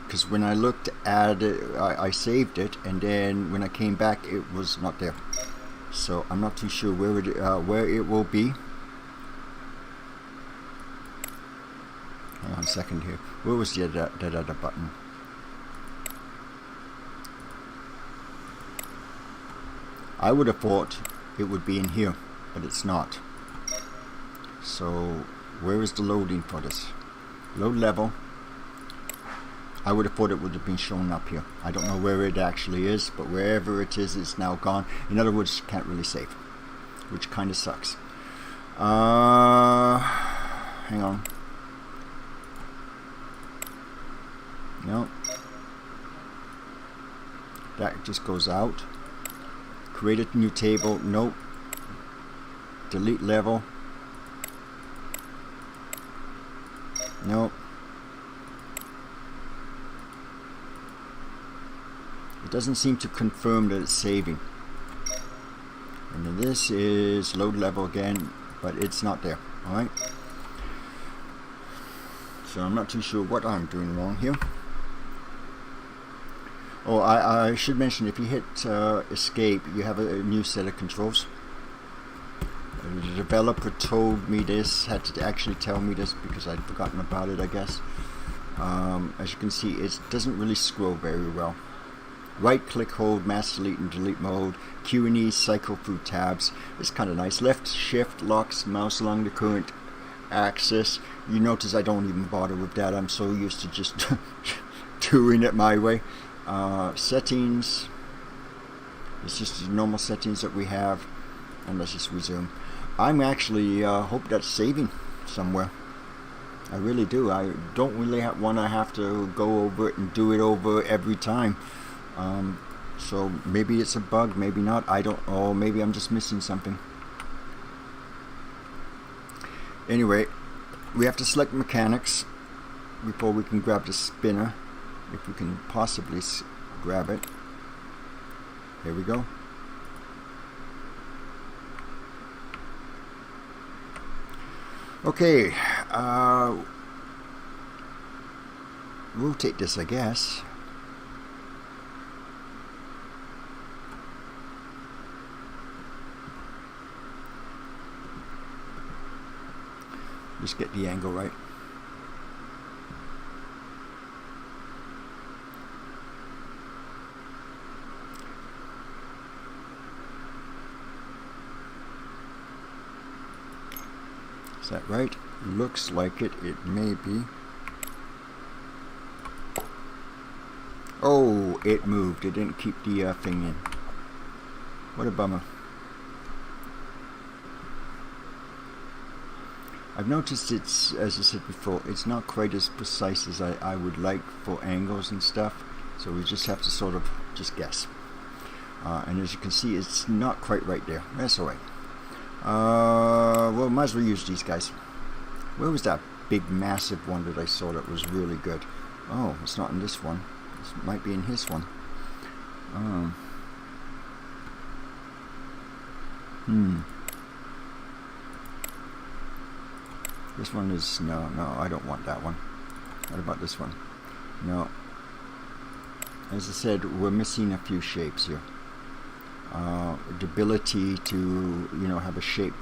Because when I looked at it, I saved it, and then when I came back, it was not there. So I'm not too sure where it will be. Hang on a second here. Where was that other button? I would have thought it would be in here, but it's not. So where is the loading for this? Load level. I would have thought it would have been shown up here. I don't know where it actually is, but wherever it is, it's now gone. In other words, can't really save, which kind of sucks. Hang on. No. That just goes out. Create a new table. Nope. Delete level. Nope. It doesn't seem to confirm that it's saving. And then this is load level again, but it's not there. Alright. So I'm not too sure what I'm doing wrong here. Oh, I should mention, if you hit escape, you have a new set of controls. The developer told me this, had to actually tell me this because I'd forgotten about it, I guess. As you can see, it doesn't really scroll very well. Right click, hold, mass delete and delete mode. Q and E, cycle through tabs. It's kind of nice. Left shift locks mouse along the current axis. You notice I don't even bother with that. I'm so used to just doing it my way. Settings. It's just the normal settings that we have. And let's just resume. I'm actually hope that's saving somewhere. I really do. I don't really want to have to go over it and do it over every time. So maybe it's a bug, maybe not. I don't know. Maybe I'm just missing something. Anyway, we have to select mechanics before we can grab the spinner. If we can possibly grab it. Here we go. Okay, rotate this, I guess. Just get the angle right. Is that right? Looks like it. It may be. Oh, it moved. It didn't keep the thing in. What a bummer. I've noticed it's, as I said before, it's not quite as precise as I would like for angles and stuff. So we just have to sort of just guess. And as you can see, it's not quite right there. That's alright. Well, might as well use these guys. Where was that big massive one that I saw that was really good? Oh, it's not in this one. It might be in his one. This one is, no, I don't want that one. What about this one? No. As I said, we're missing a few shapes here. The ability to, you know, have a shape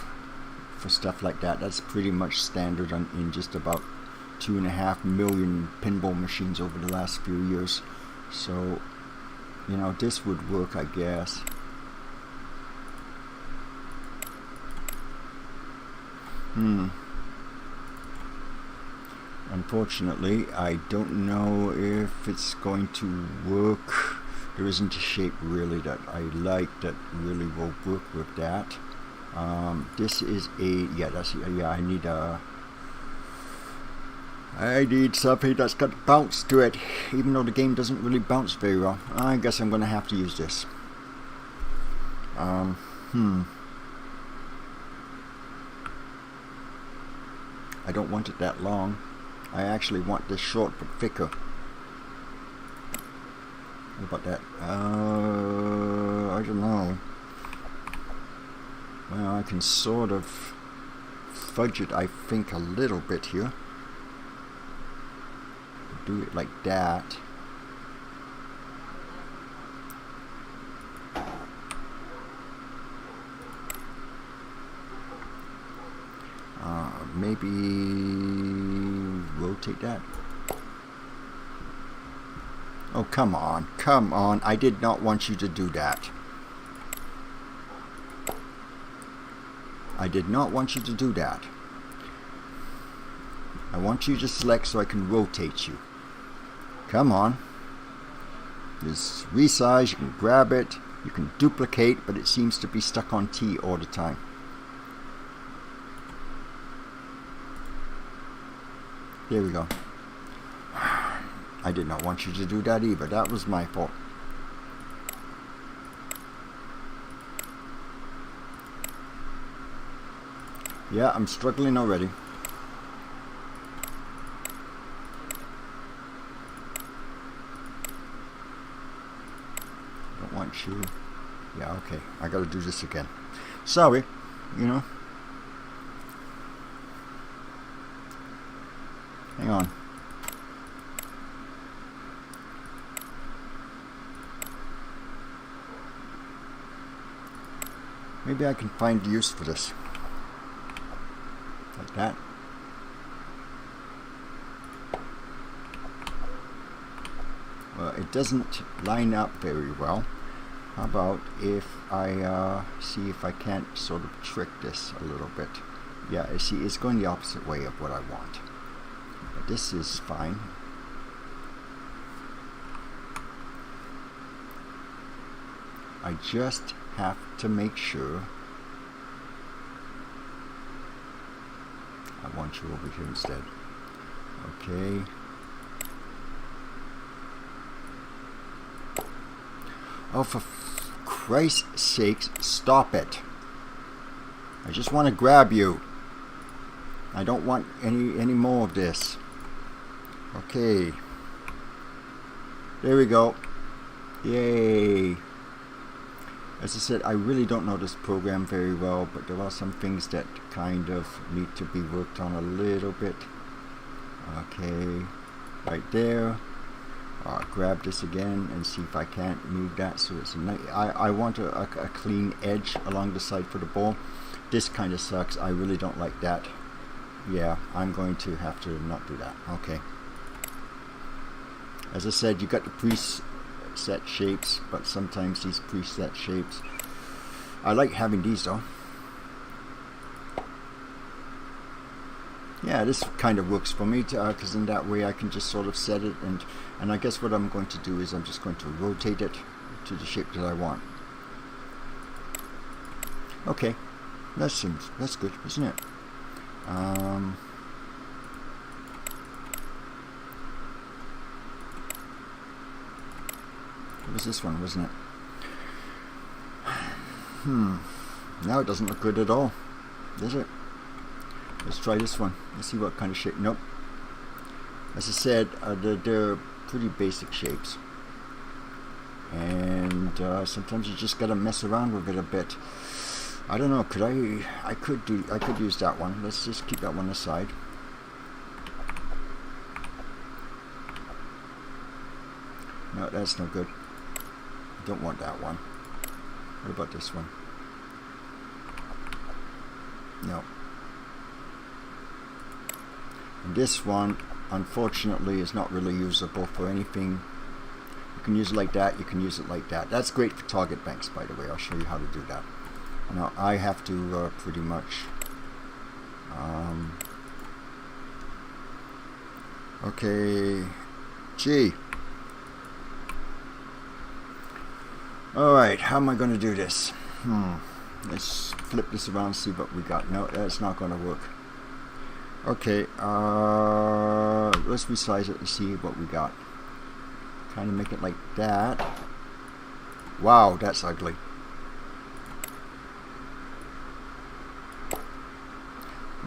for stuff like that, that's pretty much standard in just about 2.5 million pinball machines over the last few years. So, you know, this would work, I guess. Unfortunately, I don't know if it's going to work. There isn't a shape really that I like that really will work with that. This is a, I need something that's got bounce to it, even though the game doesn't really bounce very well. I guess I'm going to have to use this. I don't want it that long. I actually want this short but thicker. What about that? I don't know. Well, I can sort of fudge it, I think, a little bit here. Do it like that. Maybe rotate that. Oh, come on, come on. I did not want you to do that. I did not want you to do that. I want you to select so I can rotate you. Come on. Just resize, you can grab it, you can duplicate, but it seems to be stuck on T all the time. There we go. I did not want you to do that either. That was my fault. Yeah, I'm struggling already. Don't want you. Yeah, okay. I gotta do this again. Sorry, you know. Hang on. Maybe I can find use for this. Like that. Well, it doesn't line up very well. How about if I see if I can't sort of trick this a little bit. Yeah, you see, it's going the opposite way of what I want. But this is fine. I just have to make sure. I want you over here instead. Okay. Oh, for Christ's sakes, stop it. I just want to grab you. I don't want any more of this. Okay. There we go. Yay. As I said, I really don't know this program very well, but there are some things that kind of need to be worked on a little bit. Okay, right there. Grab this again and see if I can't move that so it's a nice. I want a clean edge along the side for the ball. This kind of sucks. I really don't like that. Yeah, I'm going to have to not do that. Okay. As I said, you got the preset shapes, but sometimes these preset shapes, I like having these though. Yeah, this kind of works for me because in that way I can just sort of set it, and I guess what I'm going to do is I'm just going to rotate it to the shape that I want. Okay, that's good, isn't it? It was this one, wasn't it? Now it doesn't look good at all, does it? Let's try this one. Let's see what kind of shape. Nope. As I said, they're pretty basic shapes, and sometimes you just gotta mess around with it a bit. I don't know. I could use that one. Let's just keep that one aside. No, that's no good. Don't want that one. What about this one? No. And this one, unfortunately, is not really usable for anything. You can use it like that, you can use it like that. That's great for target banks, by the way. I'll show you how to do that. Now, I have to pretty much... okay, G. Alright, how am I going to do this? Let's flip this around and see what we got. No, that's not going to work. Okay, let's resize it and see what we got. Kind of make it like that. Wow, that's ugly.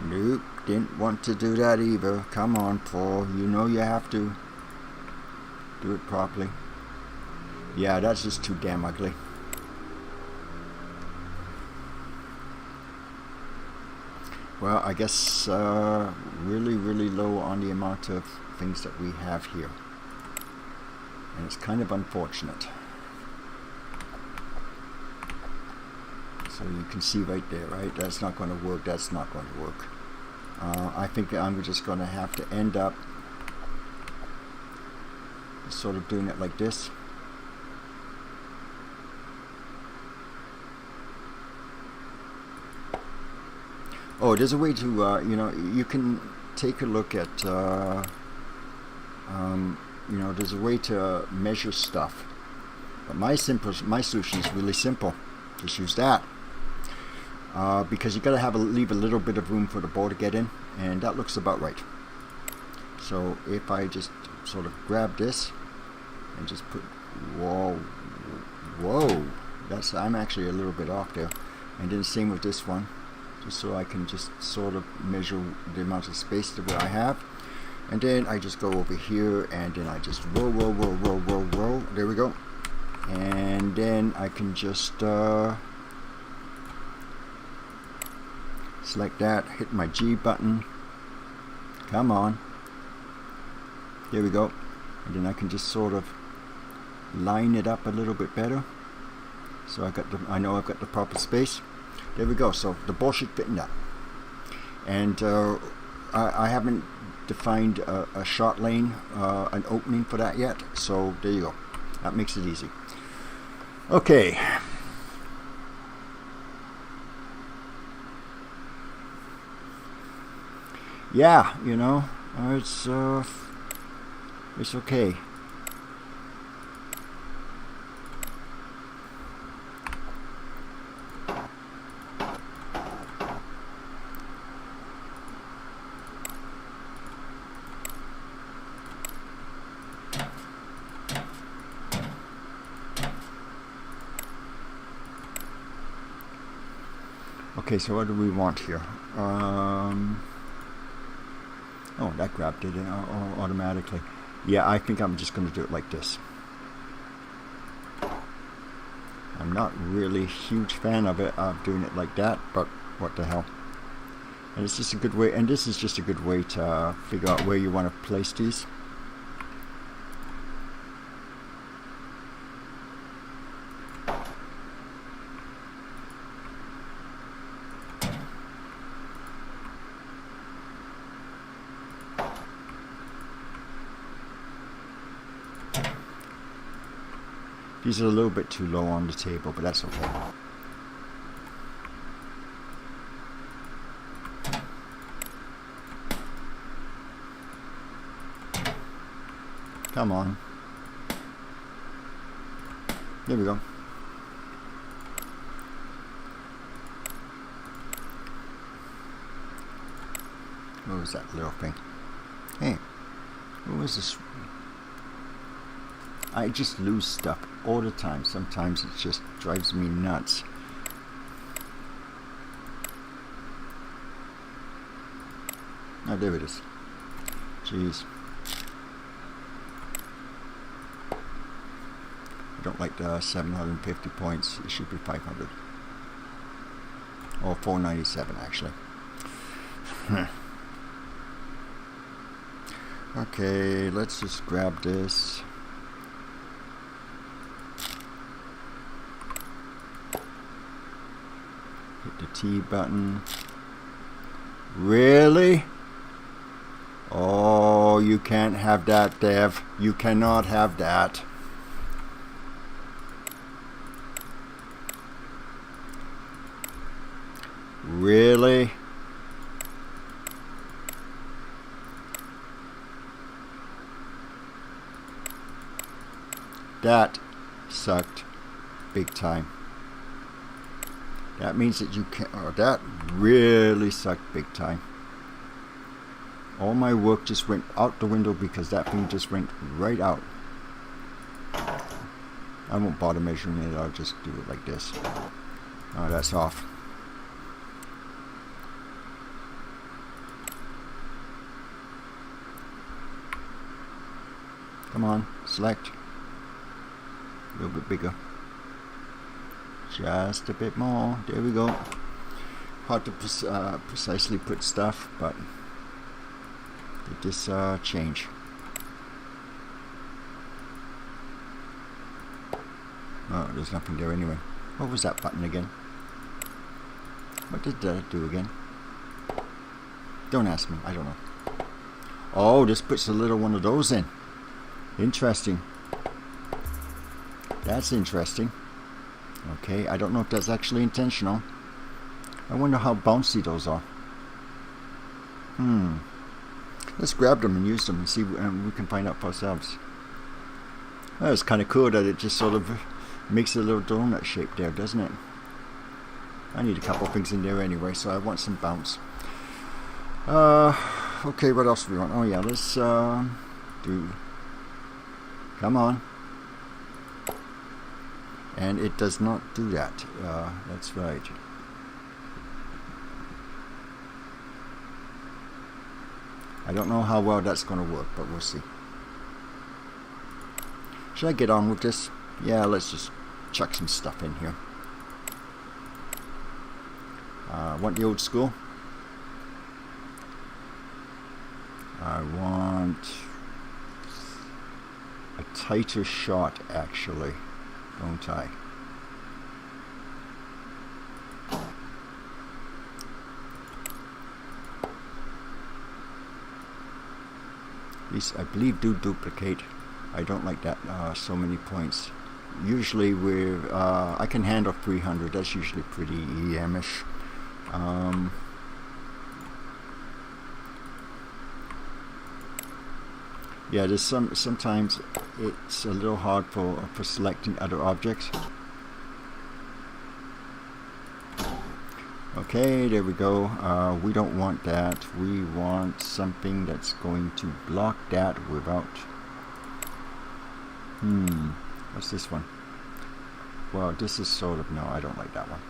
Nope, didn't want to do that either. Come on, Paul, you know you have to do it properly. Yeah, that's just too damn ugly. Well, I guess really low on the amount of things that we have here. And it's kind of unfortunate. So you can see right there, right? That's not going to work, that's not going to work. I think I'm just going to have to end up sort of doing it like this. Oh, there's a way to, you know, you can take a look at, you know, there's a way to measure stuff. But my solution is really simple. Just use that. Because you got to leave a little bit of room for the ball to get in, and that looks about right. So if I just sort of grab this and just put, whoa, I'm actually a little bit off there. And then same with this one. Just so I can just sort of measure the amount of space that I have, and then I just go over here and then I just roll. There we go. And then I can just select that, hit my G button. Come on. There we go. And then I can just sort of line it up a little bit better. So I know I've got the proper space. There we go. So the ball should fit in that. And I haven't defined a shot lane, an opening for that yet. So there you go. That makes it easy. Okay. Yeah, you know, it's okay. Okay, so what do we want here? Oh, that grabbed it automatically. Yeah, I think I'm just going to do it like this. I'm not really a huge fan of doing it like that, but what the hell. And it's just a good way, and this is just a good way to figure out where you want to place these. These are a little bit too low on the table, but that's okay. Come on. There we go. What was that little thing? Hey, what was this? I just lose stuff all the time. Sometimes it just drives me nuts. Oh, there it is. Jeez. I don't like the 750 points. It should be 500. Or 497 actually. Okay, let's just grab this. Hit the T button. Really? Oh, you can't have that, Dev. You cannot have that. Really? That sucked big time. That means that you can't. Oh, that really sucked big time. All my work just went out the window because that thing just went right out. I won't bother measuring it. I'll just do it like this. Oh, that's off. Come on, select. A little bit bigger. Just a bit more. There we go. Hard to precisely put stuff, but did this change? Oh, there's nothing there anyway. What was that button again? What did that do again? Don't ask me. I don't know. Oh, this puts a little one of those in. Interesting. That's interesting. Okay, I don't know if that's actually intentional. I wonder how bouncy those are. Let's grab them and use them and see we can find out for ourselves. Well, it's kind of cool that it just sort of makes a little donut shape there, doesn't it? I need a couple of things in there anyway, so I want some bounce. Okay, what else do we want? Oh yeah, let's do... Come on. And it does not do that. That's right. I don't know how well that's going to work, but we'll see. Should I get on with this? Yeah, let's just chuck some stuff in here. Want the old school? I want a tighter shot, actually, don't I? These, I believe, do duplicate. I don't like that so many points. Usually with I can handle 300. That's usually pretty EM-ish. Yeah, there's sometimes it's a little hard for selecting other objects. Okay, there we go. We don't want that. We want something that's going to block that without... What's this one? Well, this is sort of... No, I don't like that one.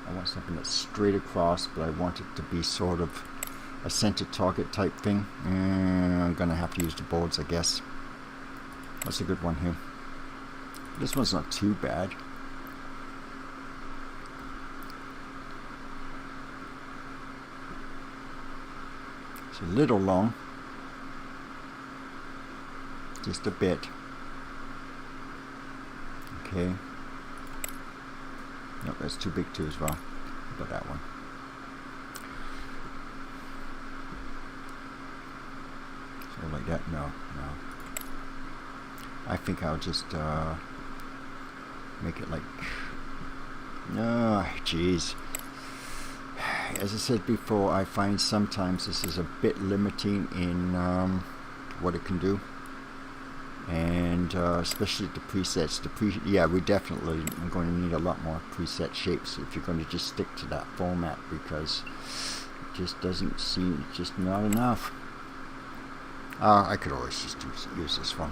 I want something that's straight across, but I want it to be sort of a center target type thing. I'm gonna have to use the boards, I guess. What's a good one here? This one's not too bad. It's a little long. Just a bit. Okay. Nope, that's too big too as well. How about that one? So like that? No. I think I'll just make it like... No, jeez. As I said before, I find sometimes this is a bit limiting in what it can do. and especially the presets. Yeah, we definitely are going to need a lot more preset shapes if you're going to just stick to that format, because it just doesn't seem, just not enough. I could always just use this one.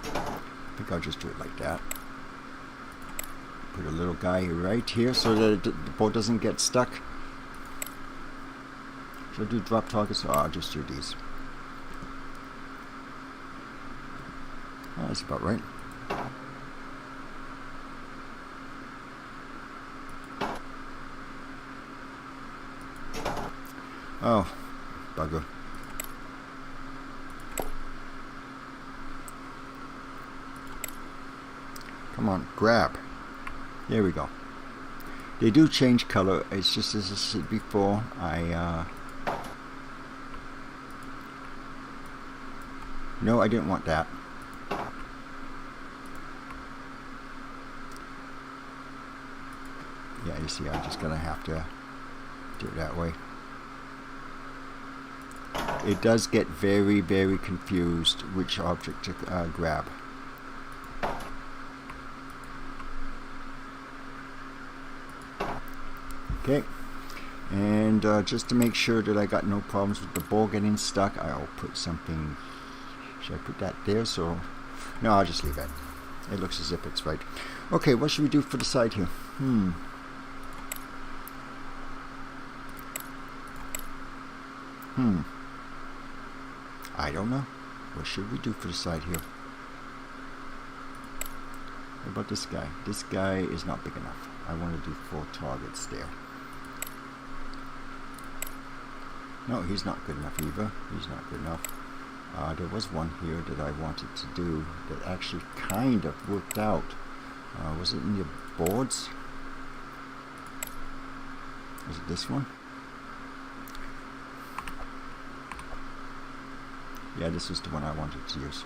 I think I'll just do it like that. Put a little guy right here so that the board doesn't get stuck. Should I do drop targets? Oh, I'll just do these. Oh, that's about right. Oh, bugger. Come on, grab. There we go. They do change color. It's just as I said before. No, I didn't want that. Yeah, you see, I'm just gonna have to do it that way. It does get very, very confused which object to grab. Okay, and just to make sure that I got no problems with the ball getting stuck, I'll put something. Should I put that there? So, no, I'll just leave it. It looks as if it's right. Okay, what should we do for the side here? I don't know. What should we do for the side here? What about this guy? This guy is not big enough. I want to do 4 targets there. No, he's not good enough either. He's not good enough. There was one here that I wanted to do that actually kind of worked out. Was it in your boards? Was it this one? Yeah, this is the one I wanted to use.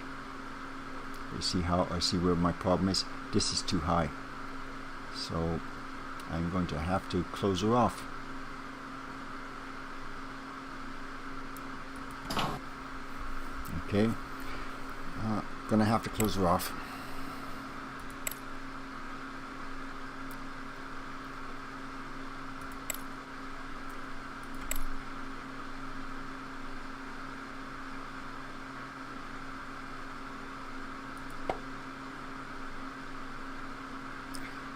You see how I see where my problem is? This is too high. So I'm going to have to close her off. Okay, gonna have to close her off.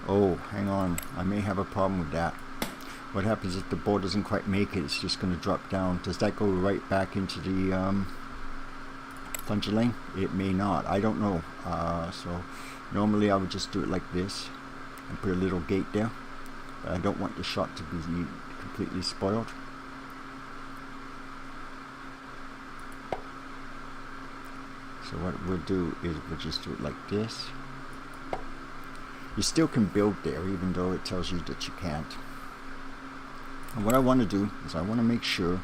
Oh, hang on, I may have a problem with that. What happens if the board doesn't quite make it? It's just going to drop down. Does that go right back into the plunger lane? It may not. I don't know. So normally I would just do it like this and put a little gate there. But I don't want the shot to be completely spoiled. So what we'll do is we'll just do it like this. You still can build there even though it tells you that you can't. And what I want to do is I want to make sure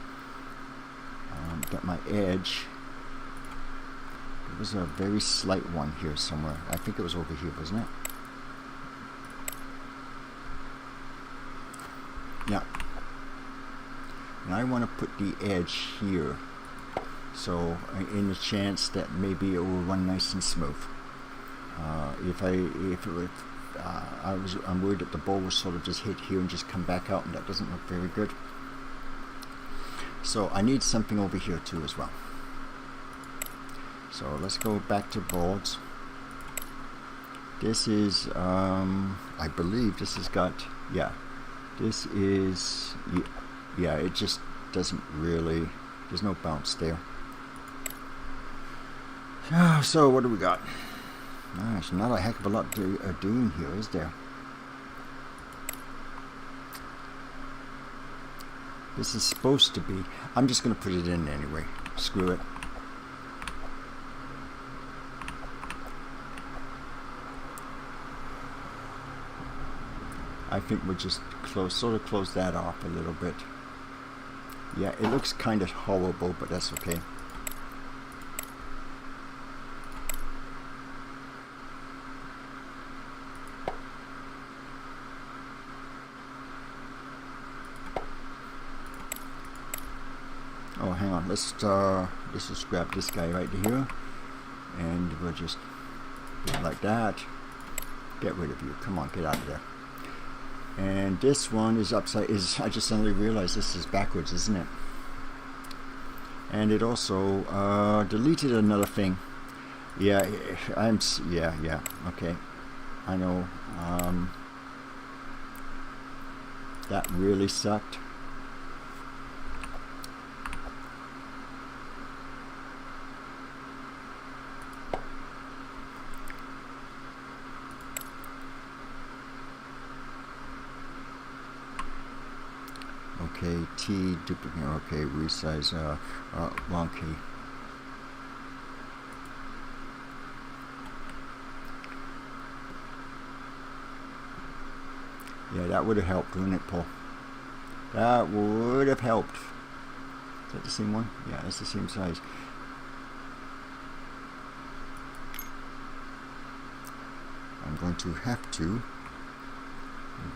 that my edge, there was a very slight one here somewhere. I think it was over here, wasn't it? Yeah. And I want to put the edge here, so in the chance that maybe it will run nice and smooth. I'm worried that the ball will sort of just hit here and just come back out, and that doesn't look very good. So I need something over here too as well. So let's go back to boards. This is, I believe this has got, yeah, this is, yeah, it just doesn't really, there's no bounce there. So what do we got? There's not a heck of a lot doing here, is there? This is supposed to be, I'm just going to put it in anyway. Screw it. I think we'll just sort of close that off a little bit. Yeah, it looks kind of horrible, but that's okay. let's just grab this guy right here, and we'll just do it like that. Get rid of you. Come on, get out of there. And this one is upside. I just suddenly realized this is backwards, isn't it? And it also deleted another thing. Yeah, yeah. Okay, I know. That really sucked. Okay, T duplicate. Okay, resize. Wrong key. Yeah, that would have helped, wouldn't it, Paul? That would have helped. Is that the same one? Yeah, that's the same size. I'm going to have to move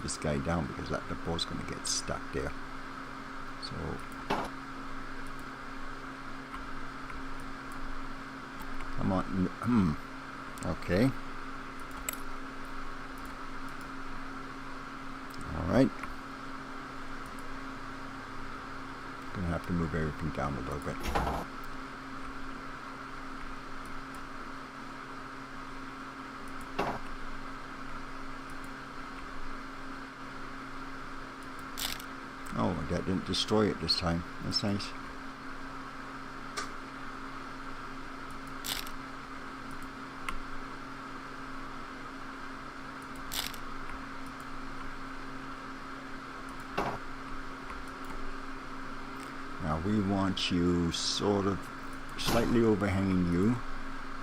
this guy down because the ball's going to get stuck there. So, come on. Okay. Alright. Gonna have to move everything down a little bit. Oh, that didn't destroy it this time. That's nice. Now we want you sort of slightly overhanging you.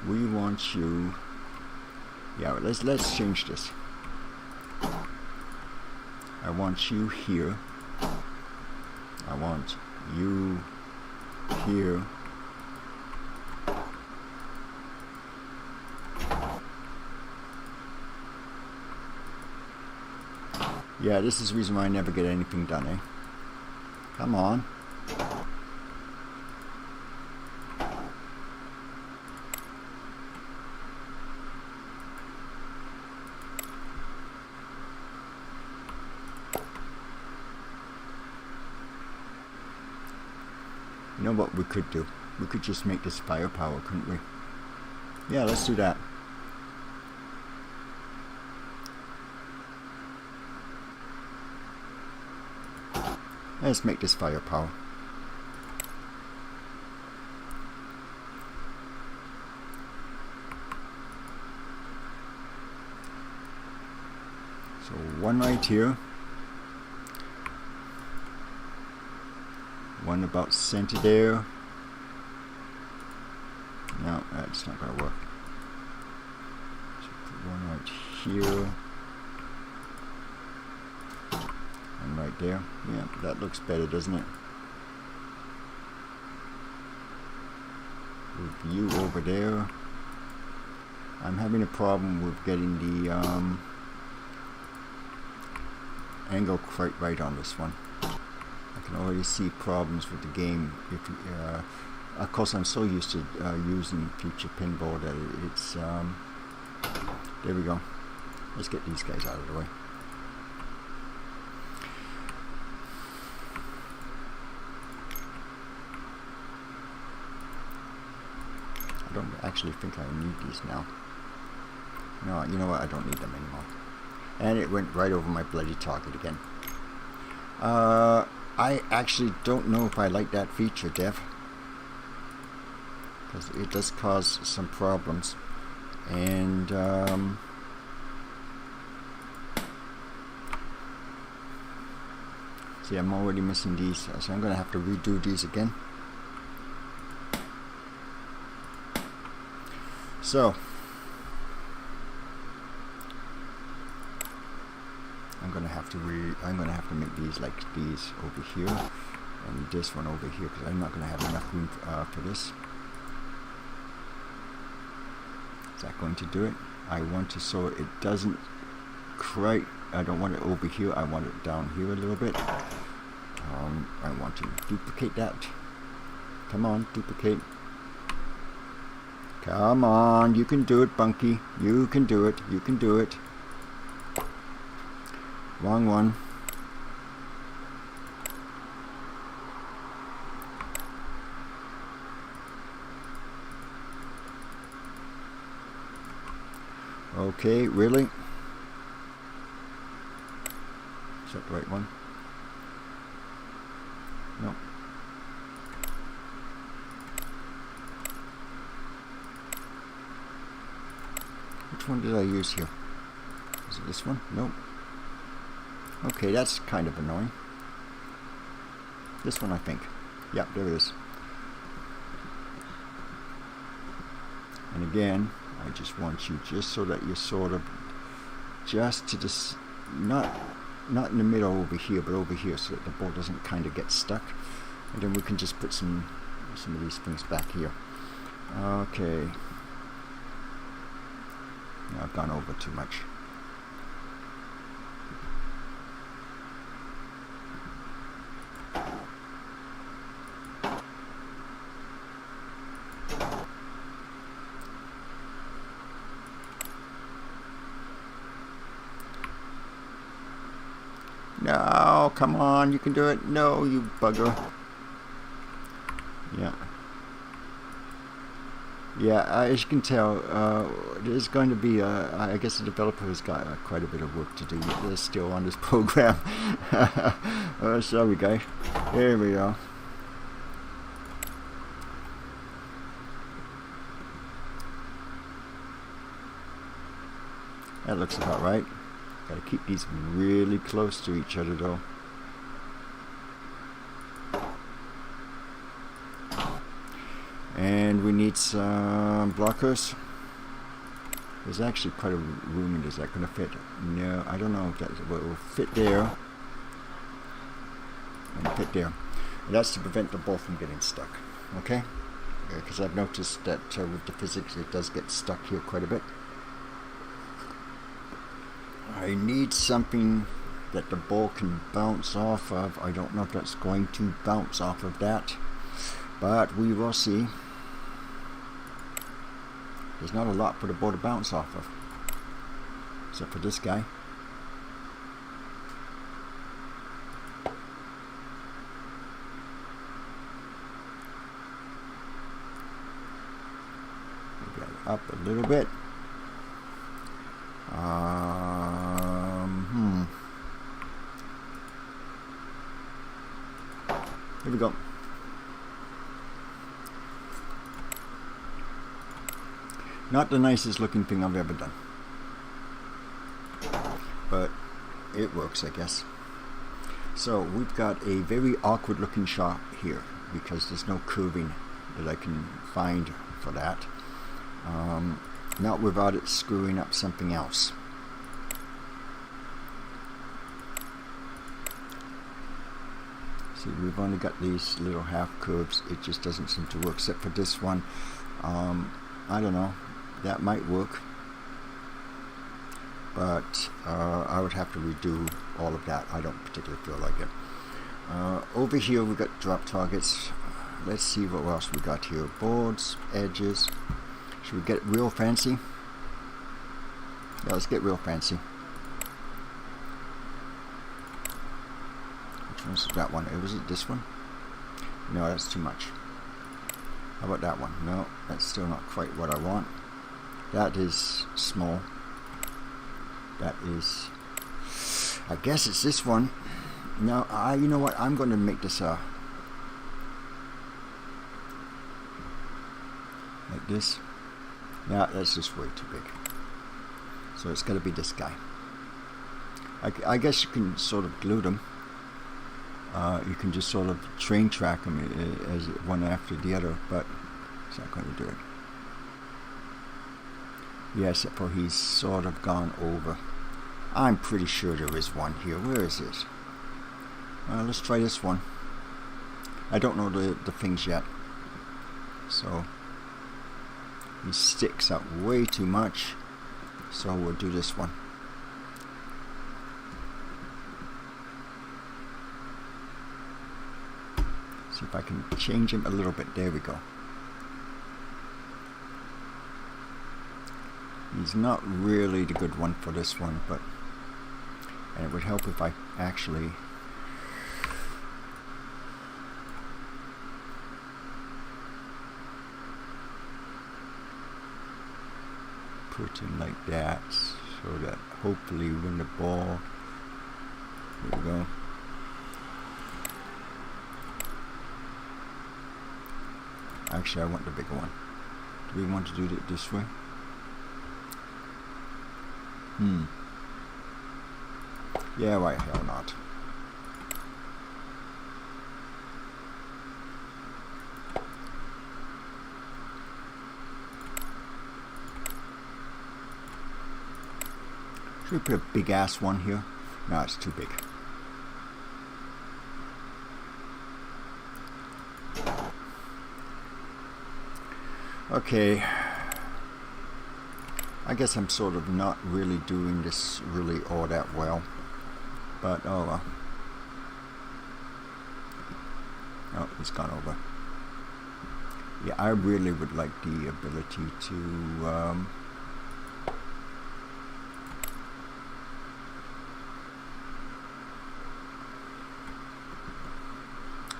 We want you. Yeah, let's change this. I want you here. I want you here. Yeah, this is the reason why I never get anything done, eh? Come on. You know what we could do? We could just make this firepower, couldn't we? Yeah, let's do that. Let's make this firepower. So one right here. One about center there. No, that's not going to work. So put one right here. And right there. Yeah, that looks better, doesn't it? With you over there. I'm having a problem with getting the angle quite right on this one. I can already see problems with the game. If of course, I'm so used to using Future Pinball that it's there we go. Let's get these guys out of the way. I don't actually think I need these now. No, you know what? I don't need them anymore. And it went right over my bloody target again. I actually don't know if I like that feature, Dev, because it does cause some problems. And see, I'm already missing these, so I'm going to have to redo these again. So I'm gonna have to make these like these over here, and this one over here, because I'm not gonna have enough room for this. Is that going to do it? I want to, so it doesn't quite. I don't want it over here. I want it down here a little bit. I want to duplicate that. Come on, duplicate. Come on, you can do it, Bunky. You can do it. You can do it. Wrong one. Okay, really? Is that the right one? No. Which one did I use here? Is it this one? Nope. Okay, that's kind of annoying. This one, I think. Yeah, there it is. And again, I just want you just so that you're sort of just to this, not in the middle over here, but over here, so that the ball doesn't kind of get stuck. And then we can just put some of these things back here. Okay. Now I've gone over too much. No, come on, you can do it. No, you bugger. Yeah. Yeah, as you can tell, there's going to be, I guess the developer has got quite a bit of work to do. They're still on this program. Sorry guys. Here we go. That looks about right. Gotta keep these really close to each other though. And we need some blockers. There's actually quite a room in this. Is that going to fit? No, I don't know if that will fit there. And fit there. And that's to prevent the ball from getting stuck. Okay? Because I've noticed that with the physics it does get stuck here quite a bit. I need something that the ball can bounce off of. I don't know if that's going to bounce off of that, but we will see. There's not a lot for the ball to bounce off of, except for this guy. We got it up a little bit. Here we go. Not the nicest looking thing I've ever done, but it works, I guess. So we've got a very awkward looking shot here because there's no curving that I can find for that. Not without it screwing up something else. See, we've only got these little half curves. It just doesn't seem to work, except for this one. I don't know. That might work, but I would have to redo all of that. I don't particularly feel like it. Over here we've got drop targets. Let's see what else we got here. Boards, edges. Should we get real fancy? Yeah, let's get real fancy. Which one's that one? Was it this one? No, that's too much. How about that one? No, that's still not quite what I want. That is small. That is, I guess it's this one. No, you know what? I'm going to make this like this. Yeah, that's just way too big. So it's got to be this guy. I guess you can sort of glue them. You can just sort of train track them as one after the other, but it's not going to do it. Yes, for he's sort of gone over. I'm pretty sure there is one here. Where is it? Let's try this one. I don't know the things yet. So he sticks out way too much. So we'll do this one. See If I can change him a little bit, there we go. He's not really the good one for this one, but and it would help if I actually put him like that, so that hopefully when the ball, there we go. Actually, I want the bigger one. Do we want to do it this way? Yeah, why hell not? Should we put a big ass one here? No, it's too big. Okay. I guess I'm sort of not really doing this really all that well. But oh well. Oh, it's gone over. Yeah, I really would like the ability to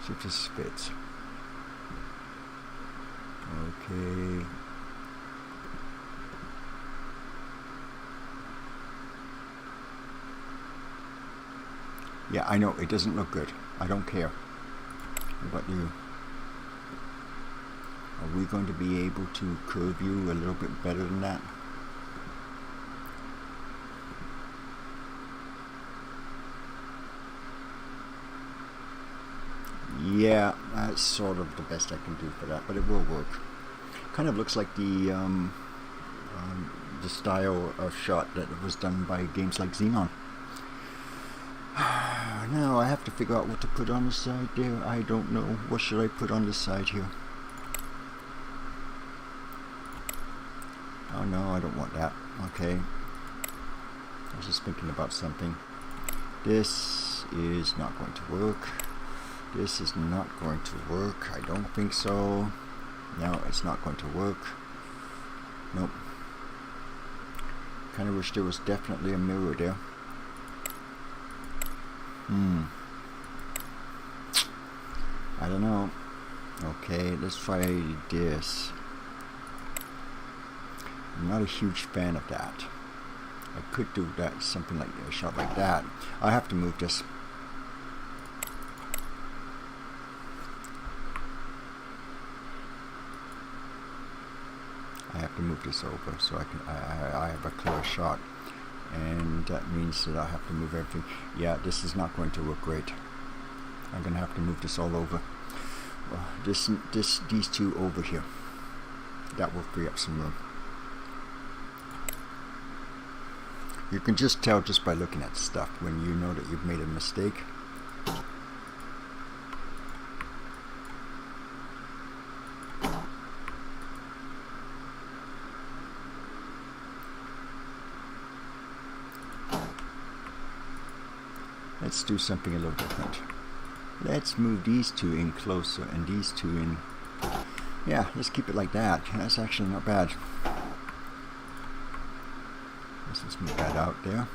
see if this fits. Okay. Yeah, I know it doesn't look good. I don't care. What about you? Are we going to be able to curve you a little bit better than that? Yeah, that's sort of the best I can do for that, but it will work. Kind of looks like the style of shot that was done by games like Xenon. Now I have to figure out what to put on the side there. I don't know. What should I put on the side here? Oh no, I don't want that. Okay. I was just thinking about something. This is not going to work. This is not going to work. I don't think so. No, it's not going to work. Nope. Kind of wish there was definitely a mirror there. I don't know. Okay, let's try this. I'm not a huge fan of that. I could do that, something like a shot like that. I have to move this. I have to move this over so I can. I have a clear shot, and that means that I have to move everything. Yeah, this is not going to look great. I'm gonna have to move this all over. These two over here. That will free up some room. You can just tell just by looking at stuff when you know that you've made a mistake. Let's do something a little different. Let's move these two in closer and these two in. Yeah, let's keep it like that. That's actually not bad. Let's just move that out there.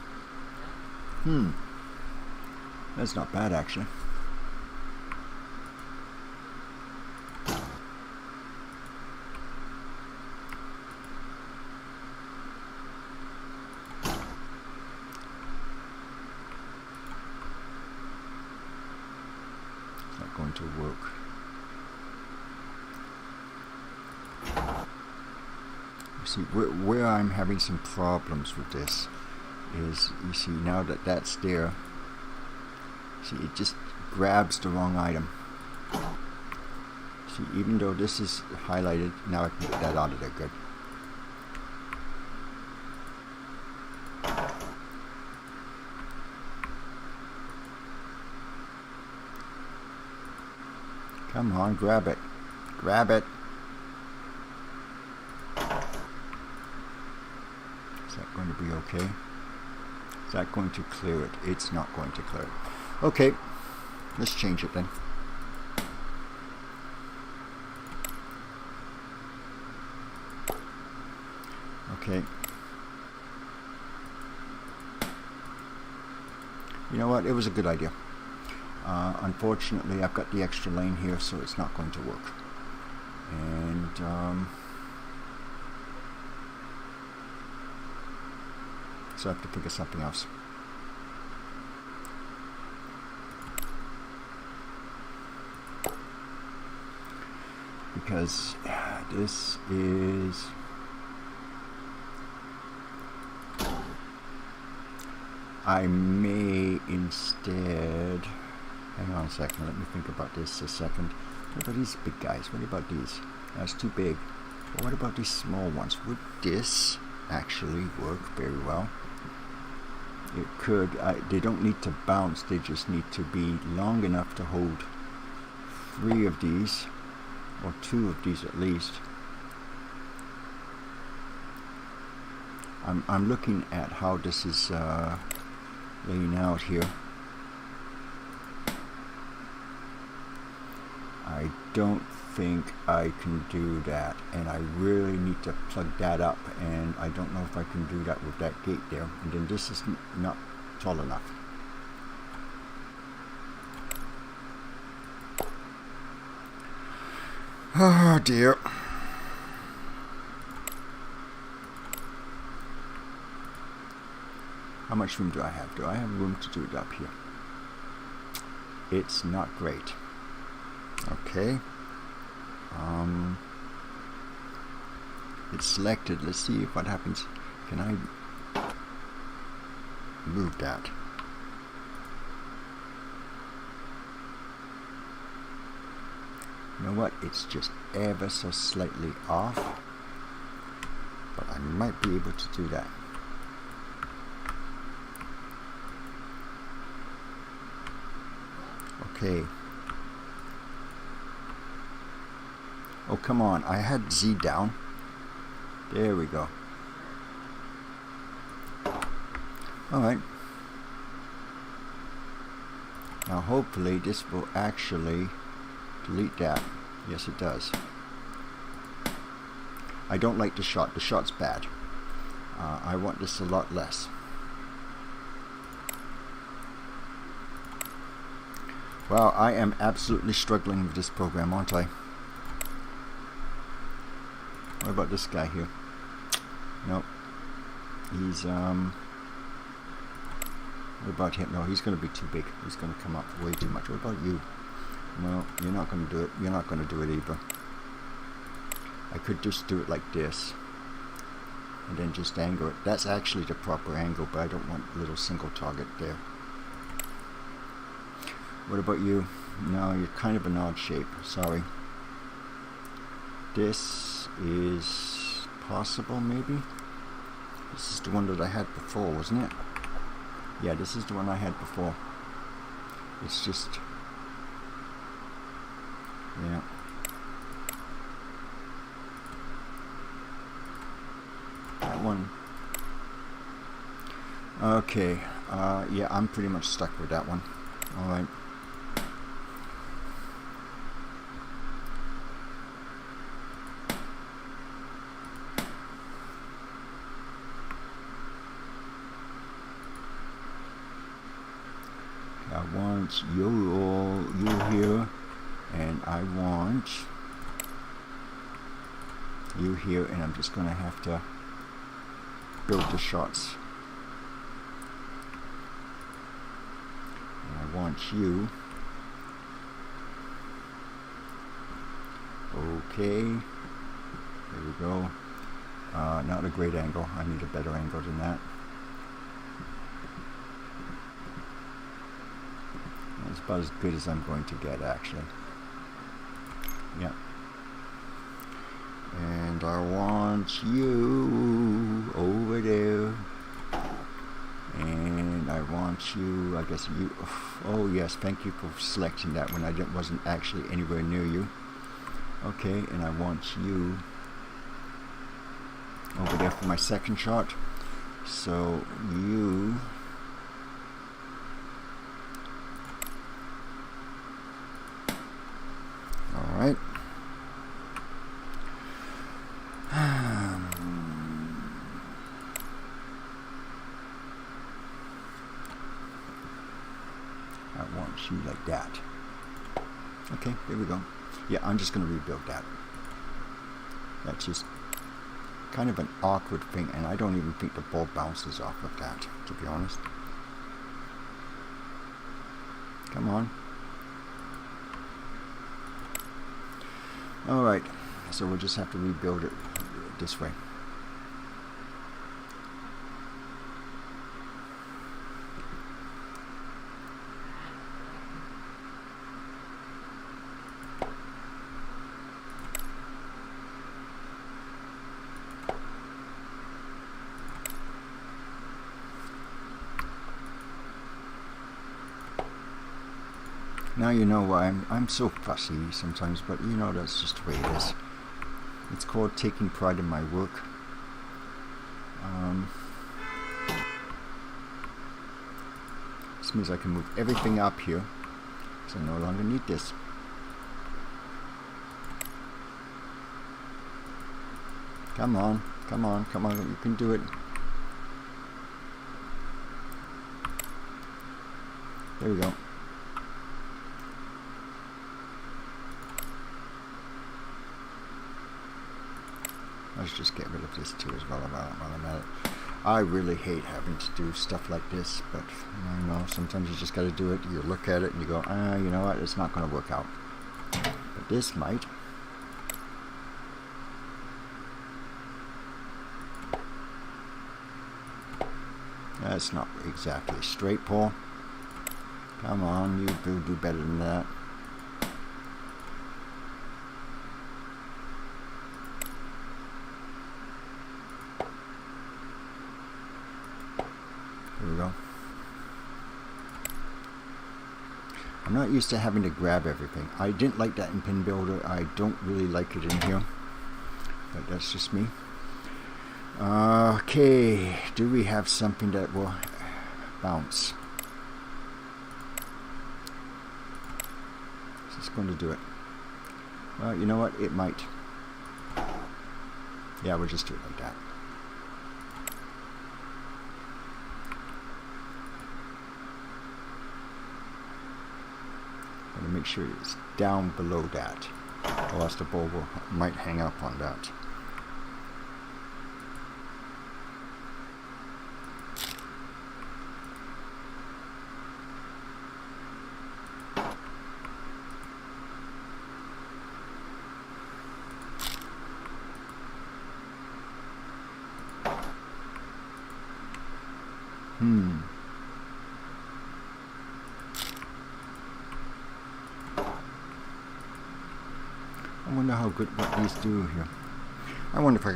That's not bad actually. Going to work. You see, where I'm having some problems with this is, you see, now that that's there, see, it just grabs the wrong item. See, even though this is highlighted, now I can get that out of there good. Come on, grab it. Grab it. Is that going to be okay? Is that going to clear it? It's not going to clear it. Okay, let's change it then. Okay. You know what? It was a good idea. Unfortunately, I've got the extra lane here, so it's not going to work. And so I have to think of something else. Because this is... I may instead... Hang on a second, let me think about this a second. What about these big guys? What about these? That's too big. But what about these small ones? Would this actually work very well? It could. They don't need to bounce, they just need to be long enough to hold 3 of these, or 2 of these at least. I'm looking at how this is laying out here. I don't think I can do that, and I really need to plug that up, and I don't know if I can do that with that gate there, and then this is not tall enough. Oh dear. How much room do I have? Do I have room to do it up here? It's not great. Okay. It's selected. Let's see what happens. Can I move that? You know what? It's just ever so slightly off, but I might be able to do that. Okay. Oh, come on. I had Z down. There we go. Alright. Now hopefully this will actually delete that. Yes, it does. I don't like the shot. The shot's bad. I want this a lot less. Well, I am absolutely struggling with this program, aren't I? What about this guy here? Nope. He's, what about him? No, he's going to be too big. He's going to come up way too much. What about you? No, you're not going to do it. You're not going to do it either. I could just do it like this. And then just angle it. That's actually the proper angle, but I don't want a little single target there. What about you? No, you're kind of an odd shape. Sorry. This is possible, maybe? This is the one that I had before, wasn't it? Yeah, this is the one I had before. It's just... yeah. That one. Okay. Yeah, I'm pretty much stuck with that one. Alright. I want you here, and I want you here, and I'm just going to have to build the shots. And I want you. Okay, there we go. Not a great angle. I need a better angle than that. It's about as good as I'm going to get, actually. Yeah. And I want you over there. And I want you, I guess you, oh yes, thank you for selecting that when I wasn't actually anywhere near you. Okay, and I want you over there for my second shot. So you... Alright. bounce you like that. Okay, there we go. Yeah, I'm just going to rebuild that. That's just kind of an awkward thing, and I don't even think the ball bounces off of that, to be honest. Come on. Alright, so we'll just have to rebuild it this way. Now you know why I'm so fussy sometimes, but you know that's just the way it is. It's called taking pride in my work. This means I can move everything up here, so I no longer need this. Come on, come on, come on, you can do it. There we go. Let's just get rid of this too as well while I'm at it. I really hate having to do stuff like this, but you know, sometimes you just got to do it. You look at it and you go, you know what, it's not going to work out. But this might. That's not exactly straight, Paul. Come on, you do better than that. There we go. I'm not used to having to grab everything. I didn't like that in Pin Builder. I don't really like it in here. But that's just me. Okay, do we have something that will bounce? Is this going to do it? Well, you know what? It might. Yeah, we'll just do it like that. I'm going to make sure it's down below that, or else the ball might hang up on that. I wonder how good what these do here. I wonder if I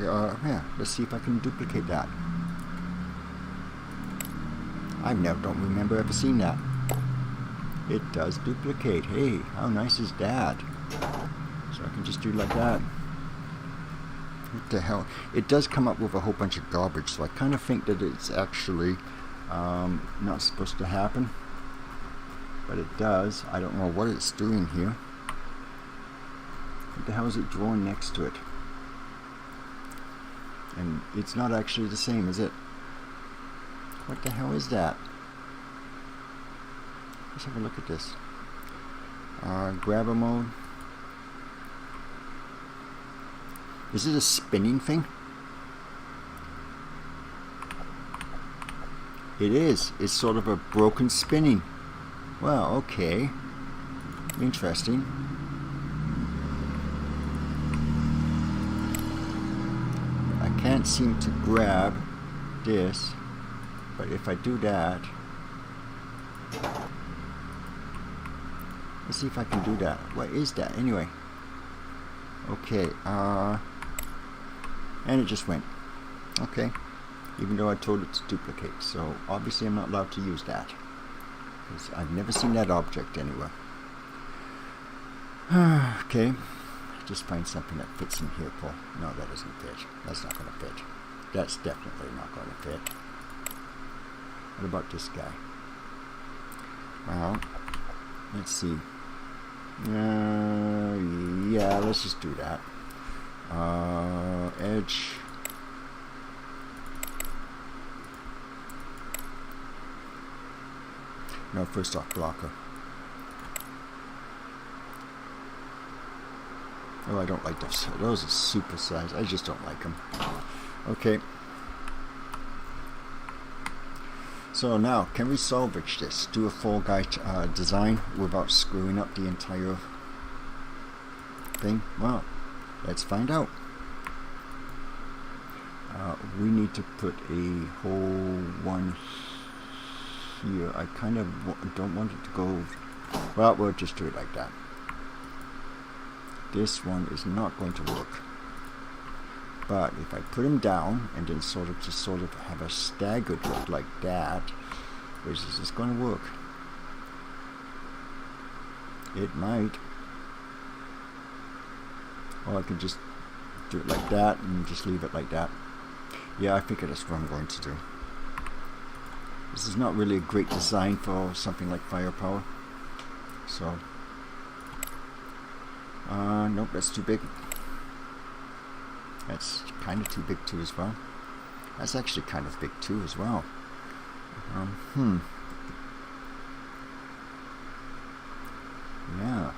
yeah, let's see if I can duplicate that. I don't remember ever seeing that. It does duplicate. Hey, how nice is that? So I can just do like that. What the hell? It does come up with a whole bunch of garbage, so I kind of think that it's actually not supposed to happen. But it does. I don't know what it's doing here. What the hell is it drawing next to it? And it's not actually the same, is it? What the hell is that? Let's have a look at this. Grabber mode. Is it a spinning thing? It is. It's sort of a broken spinning. Well, okay. Interesting. I can't seem to grab this, but if I do that, let's see if I can do that. What is that anyway? Okay, and it just went. Okay, even though I told it to duplicate, so obviously I'm not allowed to use that because I've never seen that object anywhere. Okay, just find something that fits in here, Paul. No, that doesn't fit. That's not going to fit. That's definitely not going to fit. What about this guy? Well, let's see. Yeah, let's just do that. Edge. No, first off, blocker. Oh, I don't like those. Those are super sized. I just don't like them. Okay. So now, can we salvage this? Do a full guy design without screwing up the entire thing? Well, let's find out. We need to put a whole one here. I kind of don't want it to go. Well, we'll just do it like that. This one is not going to work. But if I put them down and then sort of have a staggered look like that, is this going to work? It might. Or I can just do it like that and just leave it like that. Yeah, I think that's what I'm going to do. This is not really a great design for something like firepower. So, nope, that's too big. That's kind of too big too as well. That's actually kind of big too as well. Yeah.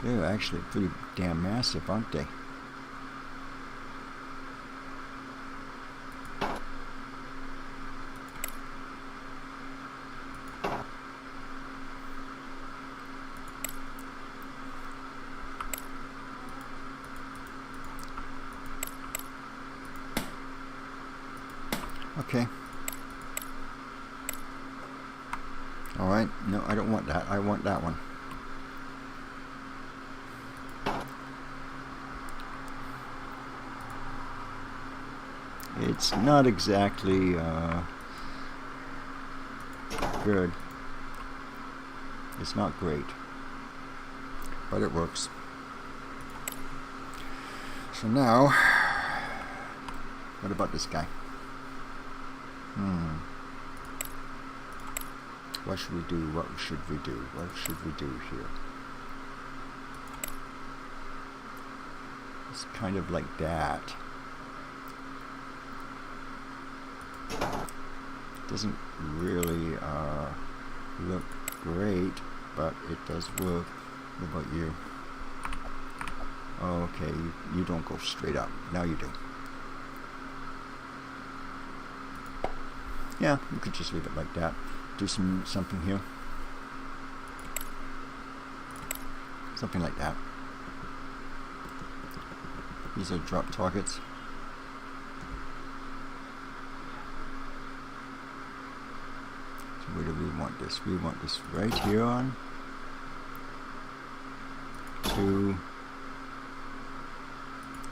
They're actually pretty damn massive, aren't they? Okay. Alright, no, I don't want that. I want that one. It's not exactly good. It's not great. But it works. So now, what about this guy? What should we do? What should we do? What should we do here? It's kind of like that. Doesn't really look great, but it does work. What about you? Okay, you don't go straight up. Now you do. Yeah, you could just leave it like that. Do something here. Something like that. These are drop targets. So where do we want this? We want this right here on. 2,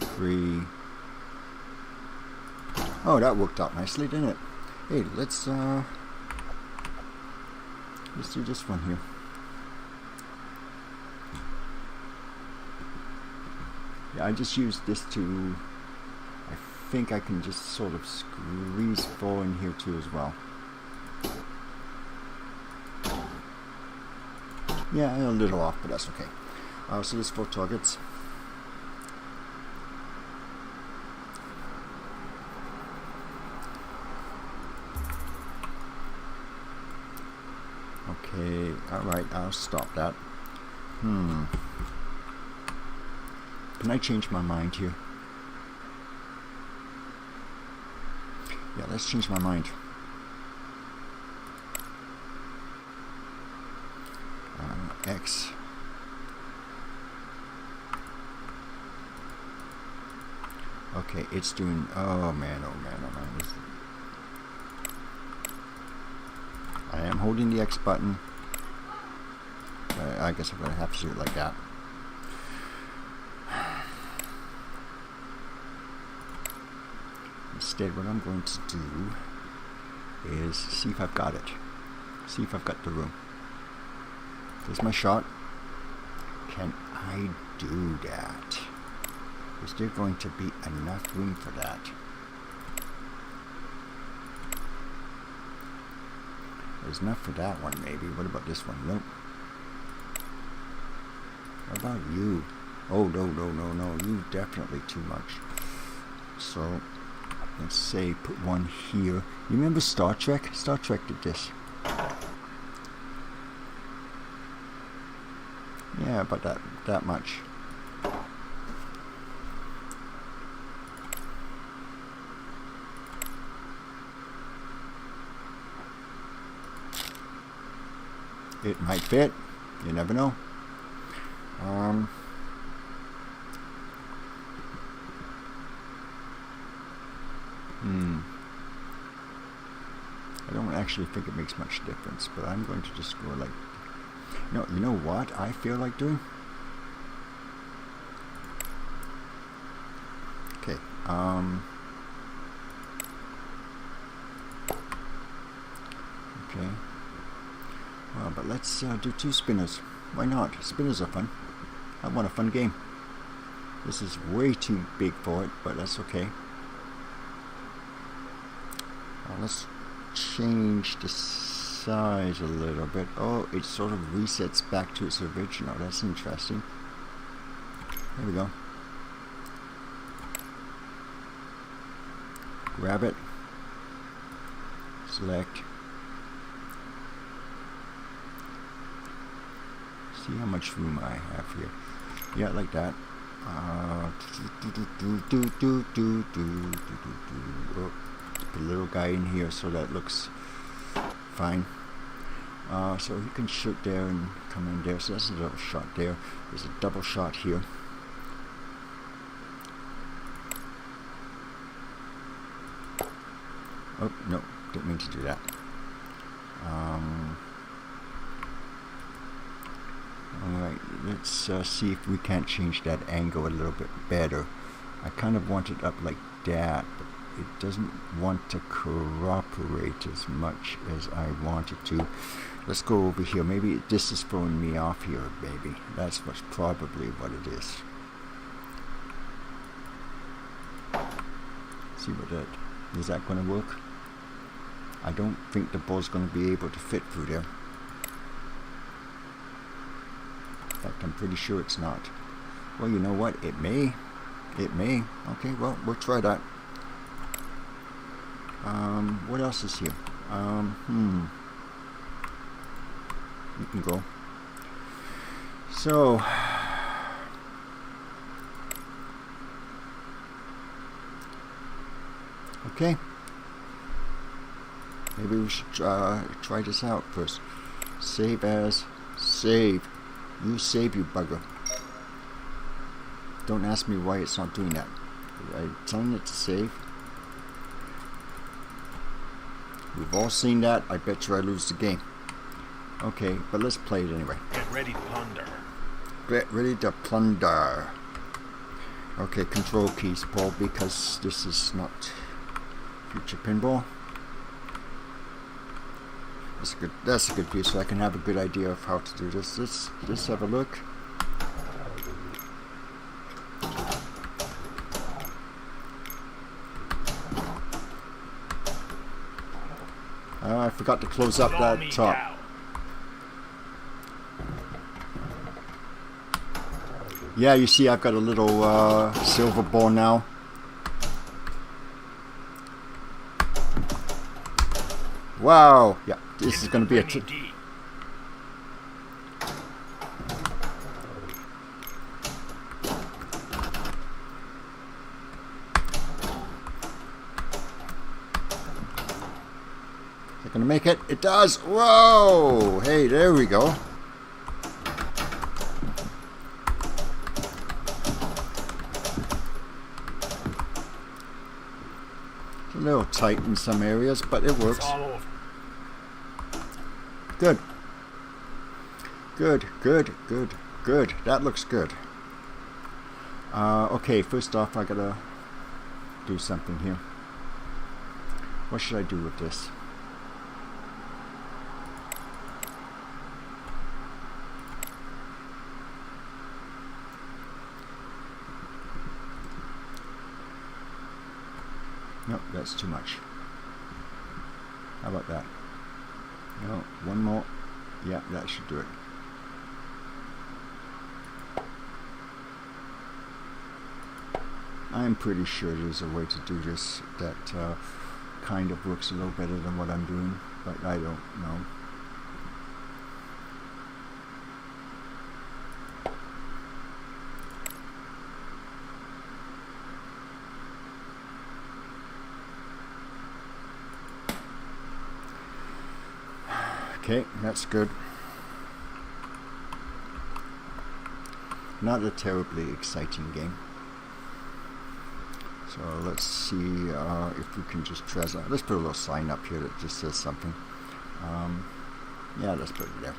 3. Oh, that worked out nicely, didn't it? Hey, let's do this one here. Yeah, I just used this to, I think I can just sort of squeeze 4 in here too as well. Yeah, a little off, but that's okay. So there's 4 targets. Okay, alright, I'll stop that. Can I change my mind here? Yeah, let's change my mind. X. Okay, it's doing, oh man, oh man, oh man. I am holding the X button. I guess I'm going to have to do it like that. Instead, what I'm going to do is see if I've got it. See if I've got the room. There's my shot. Can I do that? Is there going to be enough room for that? There's enough for that one, maybe. What about this one? Nope. What about you? Oh, no, no, no, no. You definitely too much. So, let's say put one here. You remember Star Trek? Star Trek did this. Yeah, about that much. it might fit. You never know. I don't actually think it makes much difference, but I'm going to just go like, no, you know what I feel like doing? Okay, okay, well, but let's do 2 spinners. Why not? Spinners are fun. I want a fun game. This is way too big for it, but that's okay. Let's change the size a little bit. Oh, it sort of resets back to its original. That's interesting. There we go. Grab it. Select. See how much room I have here. Yeah, like that. Oh, put a little guy in here so that looks fine. So he can shoot there and come in there. So that's a little shot there. There's a double shot here. Oh no, didn't mean to do that. Alright, let's see if we can't change that angle a little bit better. I kind of want it up like that, but it doesn't want to cooperate as much as I want it to. Let's go over here. Maybe this is throwing me off here, baby. That's what's probably what it is. See what that is. That going to work? I don't think the ball's going to be able to fit through there. In fact, I'm pretty sure it's not. Well, you know what? It may. It may. Okay, well, we'll try that. What else is here? You can go. So, okay. Maybe we should try this out first. Save as. Save. You save, you bugger. Don't ask me why it's not doing that. I'm telling it to save. We've all seen that. I bet you I lose the game. Okay, but let's play it anyway. Get ready to plunder. Get ready to plunder. Okay, control keys, Paul, because this is not Future Pinball. That's a good piece, so I can have a good idea of how to do this. Let's have a look. I forgot to close up that top. Yeah, you see I've got a little silver ball now. Wow. Yeah, this is going to be a... Gonna make it? It does! Whoa! Hey, there we go. It's a little tight in some areas, but it works. Good. Good, good, good, good. That looks good. Okay, first off, I gotta do something here. What should I do with this? Nope, that's too much. How about that? No, one more. Yeah, that should do it. I'm pretty sure there's a way to do this that kind of works a little better than what I'm doing, but I don't know. Okay, that's good. not a terribly exciting game. So let's see if we can just treasure. Let's put a little sign up here that just says something. Yeah, let's put it there.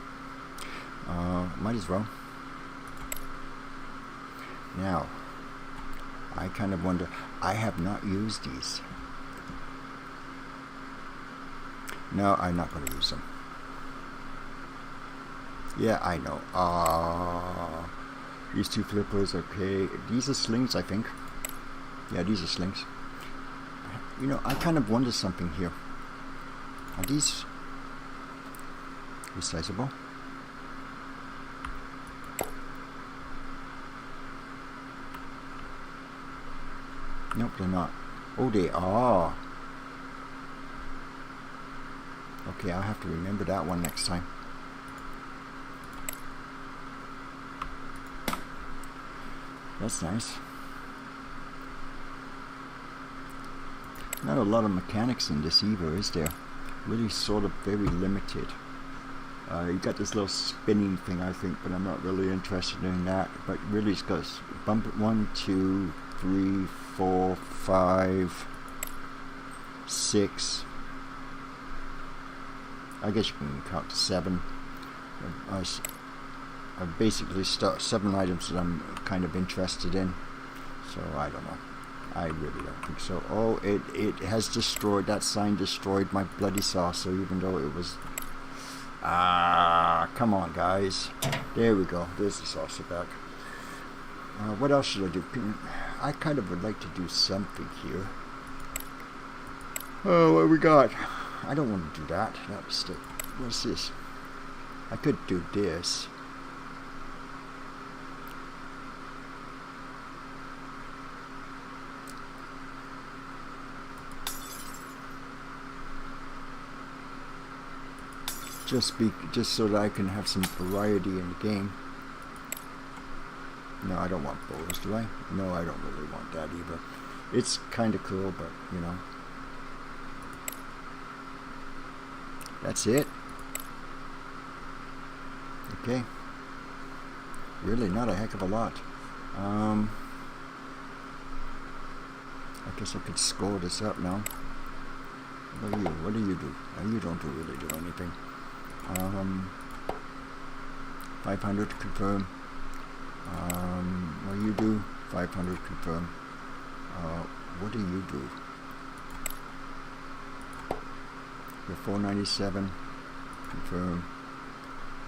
Might as well. Now, I kind of wonder, I have not used these. No, I'm not going to use them. Yeah, I know. These two flippers, okay. These are slings, I think. Yeah, these are slings. You know, I kind of wonder something here. Are these resizable? Nope, they're not. Oh, they are. Okay, I'll have to remember that one next time. That's nice. Not a lot of mechanics in this either, is there? Really sort of very limited. You got this little spinning thing, I think, but I'm not really interested in that. But really, it's got bump it 1, 2, 3, 4, 5, 6. I guess you can count to 7. I basically start 7 items that I'm kind of interested in. So I don't know. I really don't think so. Oh, it has destroyed, that sign destroyed my bloody saucer, even though it was... come on, guys. There we go. There's the saucer back. What else should I do? I kind of would like to do something here. Oh, what we got? I don't want to do that. What's this? I could do this. Just so that I can have some variety in the game. No, I don't want bows, do I? No, I don't really want that either. It's kind of cool, but you know. That's it. Okay. Really not a heck of a lot. I guess I could score this up now. What about you? What do you do? You don't really do anything. 500 confirm. What do you do? 500 confirm. What do you do? You're 497 confirm.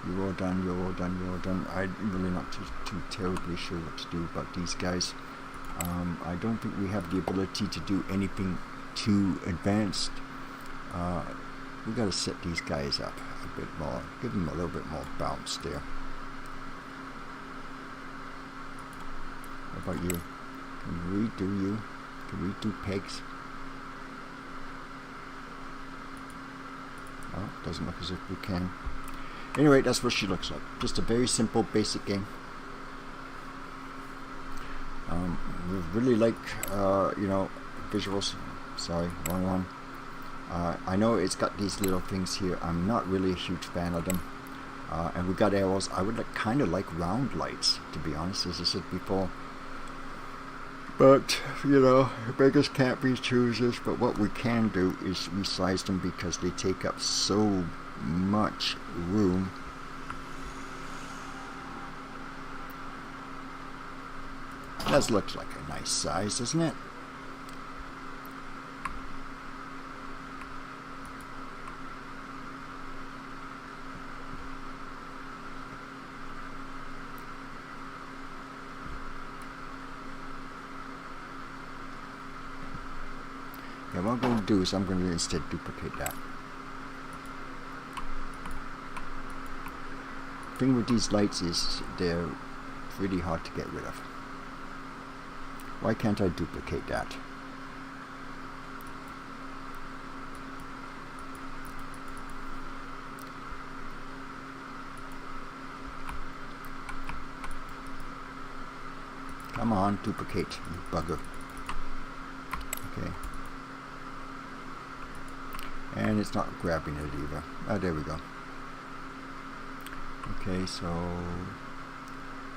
You're all done, you're all done, you're all done. I'm really not too terribly sure what to do about these guys. I don't think we have the ability to do anything too advanced. We got to set these guys up a bit more, give them a little bit more bounce there. What about you? Can we do you? Can we do pegs? Oh, doesn't look as if we can. Anyway, that's what she looks like. Just a very simple, basic game. We really like, you know, visuals. Sorry, wrong one. I know it's got these little things here. I'm not really a huge fan of them. And we got arrows. I would kind of like round lights, to be honest, as I said before. But, you know, beggars can't be choosers. But what we can do is resize them because they take up so much room. That looks like a nice size, doesn't it? Yeah, what I'm going to do is I'm going to instead duplicate that. The thing with these lights is they're pretty hard to get rid of. Why can't I duplicate that? Come on, duplicate, you bugger. Okay. And it's not grabbing it either. Oh, there we go. Okay, so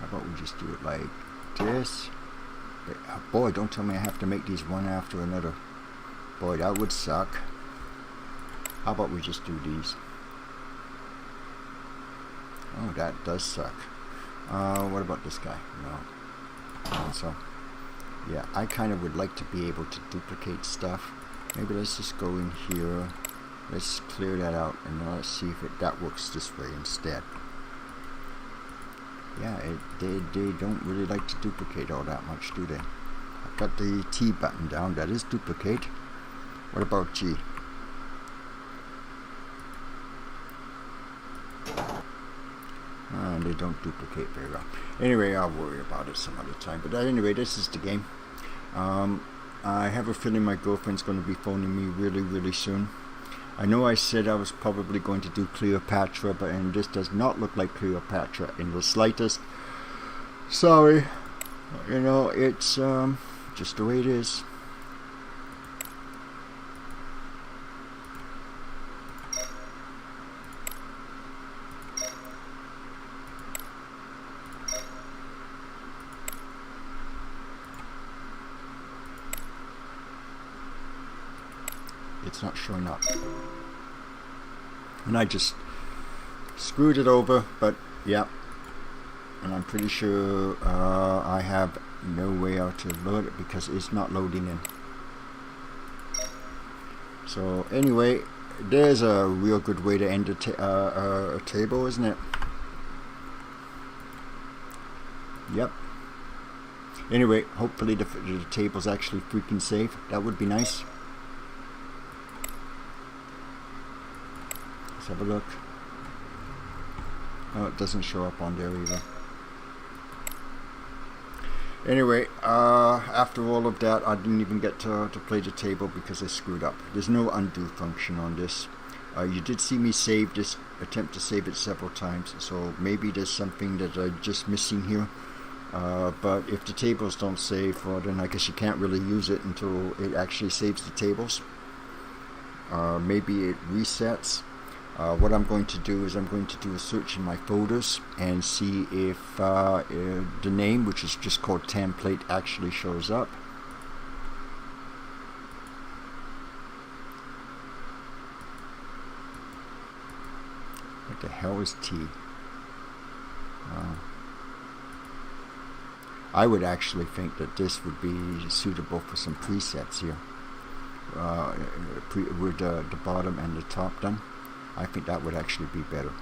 How about we just do it like this? But, boy, don't tell me I have to make these one after another. Boy, that would suck. How about we just do these? Oh, that does suck. What about this guy? No. So, yeah, I kind of would like to be able to duplicate stuff. Maybe let's just go in here. Let's clear that out, and let's see if that works this way instead. Yeah, they don't really like to duplicate all that much, do they? I've got the T button down. That is duplicate. What about G? They don't duplicate very well. Anyway, I'll worry about it some other time. But anyway, this is the game. I have a feeling my girlfriend's going to be phoning me really, really soon. I know I said I was probably going to do Cleopatra, and this does not look like Cleopatra in the slightest. Sorry. You know, it's just the way it is. It's not showing up, and I just screwed it over, but yeah, and I'm pretty sure I have no way out to load it because it's not loading in. So anyway, there's a real good way to end a table, isn't it? Yep. Anyway, hopefully the table's actually freaking safe. That would be nice. Let's have a look. Oh, it doesn't show up on there either. Anyway, after all of that, I didn't even get to play the table because I screwed up. There's no undo function on this. You did see me save this, attempt to save it several times, so maybe there's something that I'm just missing here. But if the tables don't save, well, then I guess you can't really use it until it actually saves the tables. Maybe it resets. What I'm going to do is I'm going to do a search in my folders and see if the name, which is just called template, actually shows up. What the hell is T? I would actually think that this would be suitable for some presets here. With the bottom and the top done. I think that would actually be better.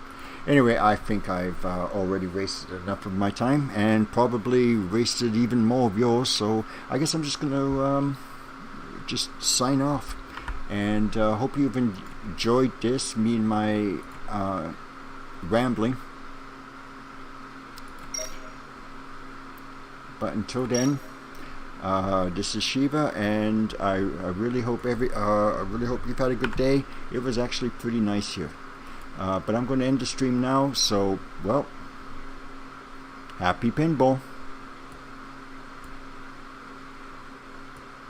Anyway, I think I've already wasted enough of my time and probably wasted even more of yours, so I guess I'm just going to just sign off. And hope you've enjoyed this, me and my rambling. But until then, this is Shiva, and I really hope you've had a good day. It was actually pretty nice here. But I'm going to end the stream now. So, well, happy pinball.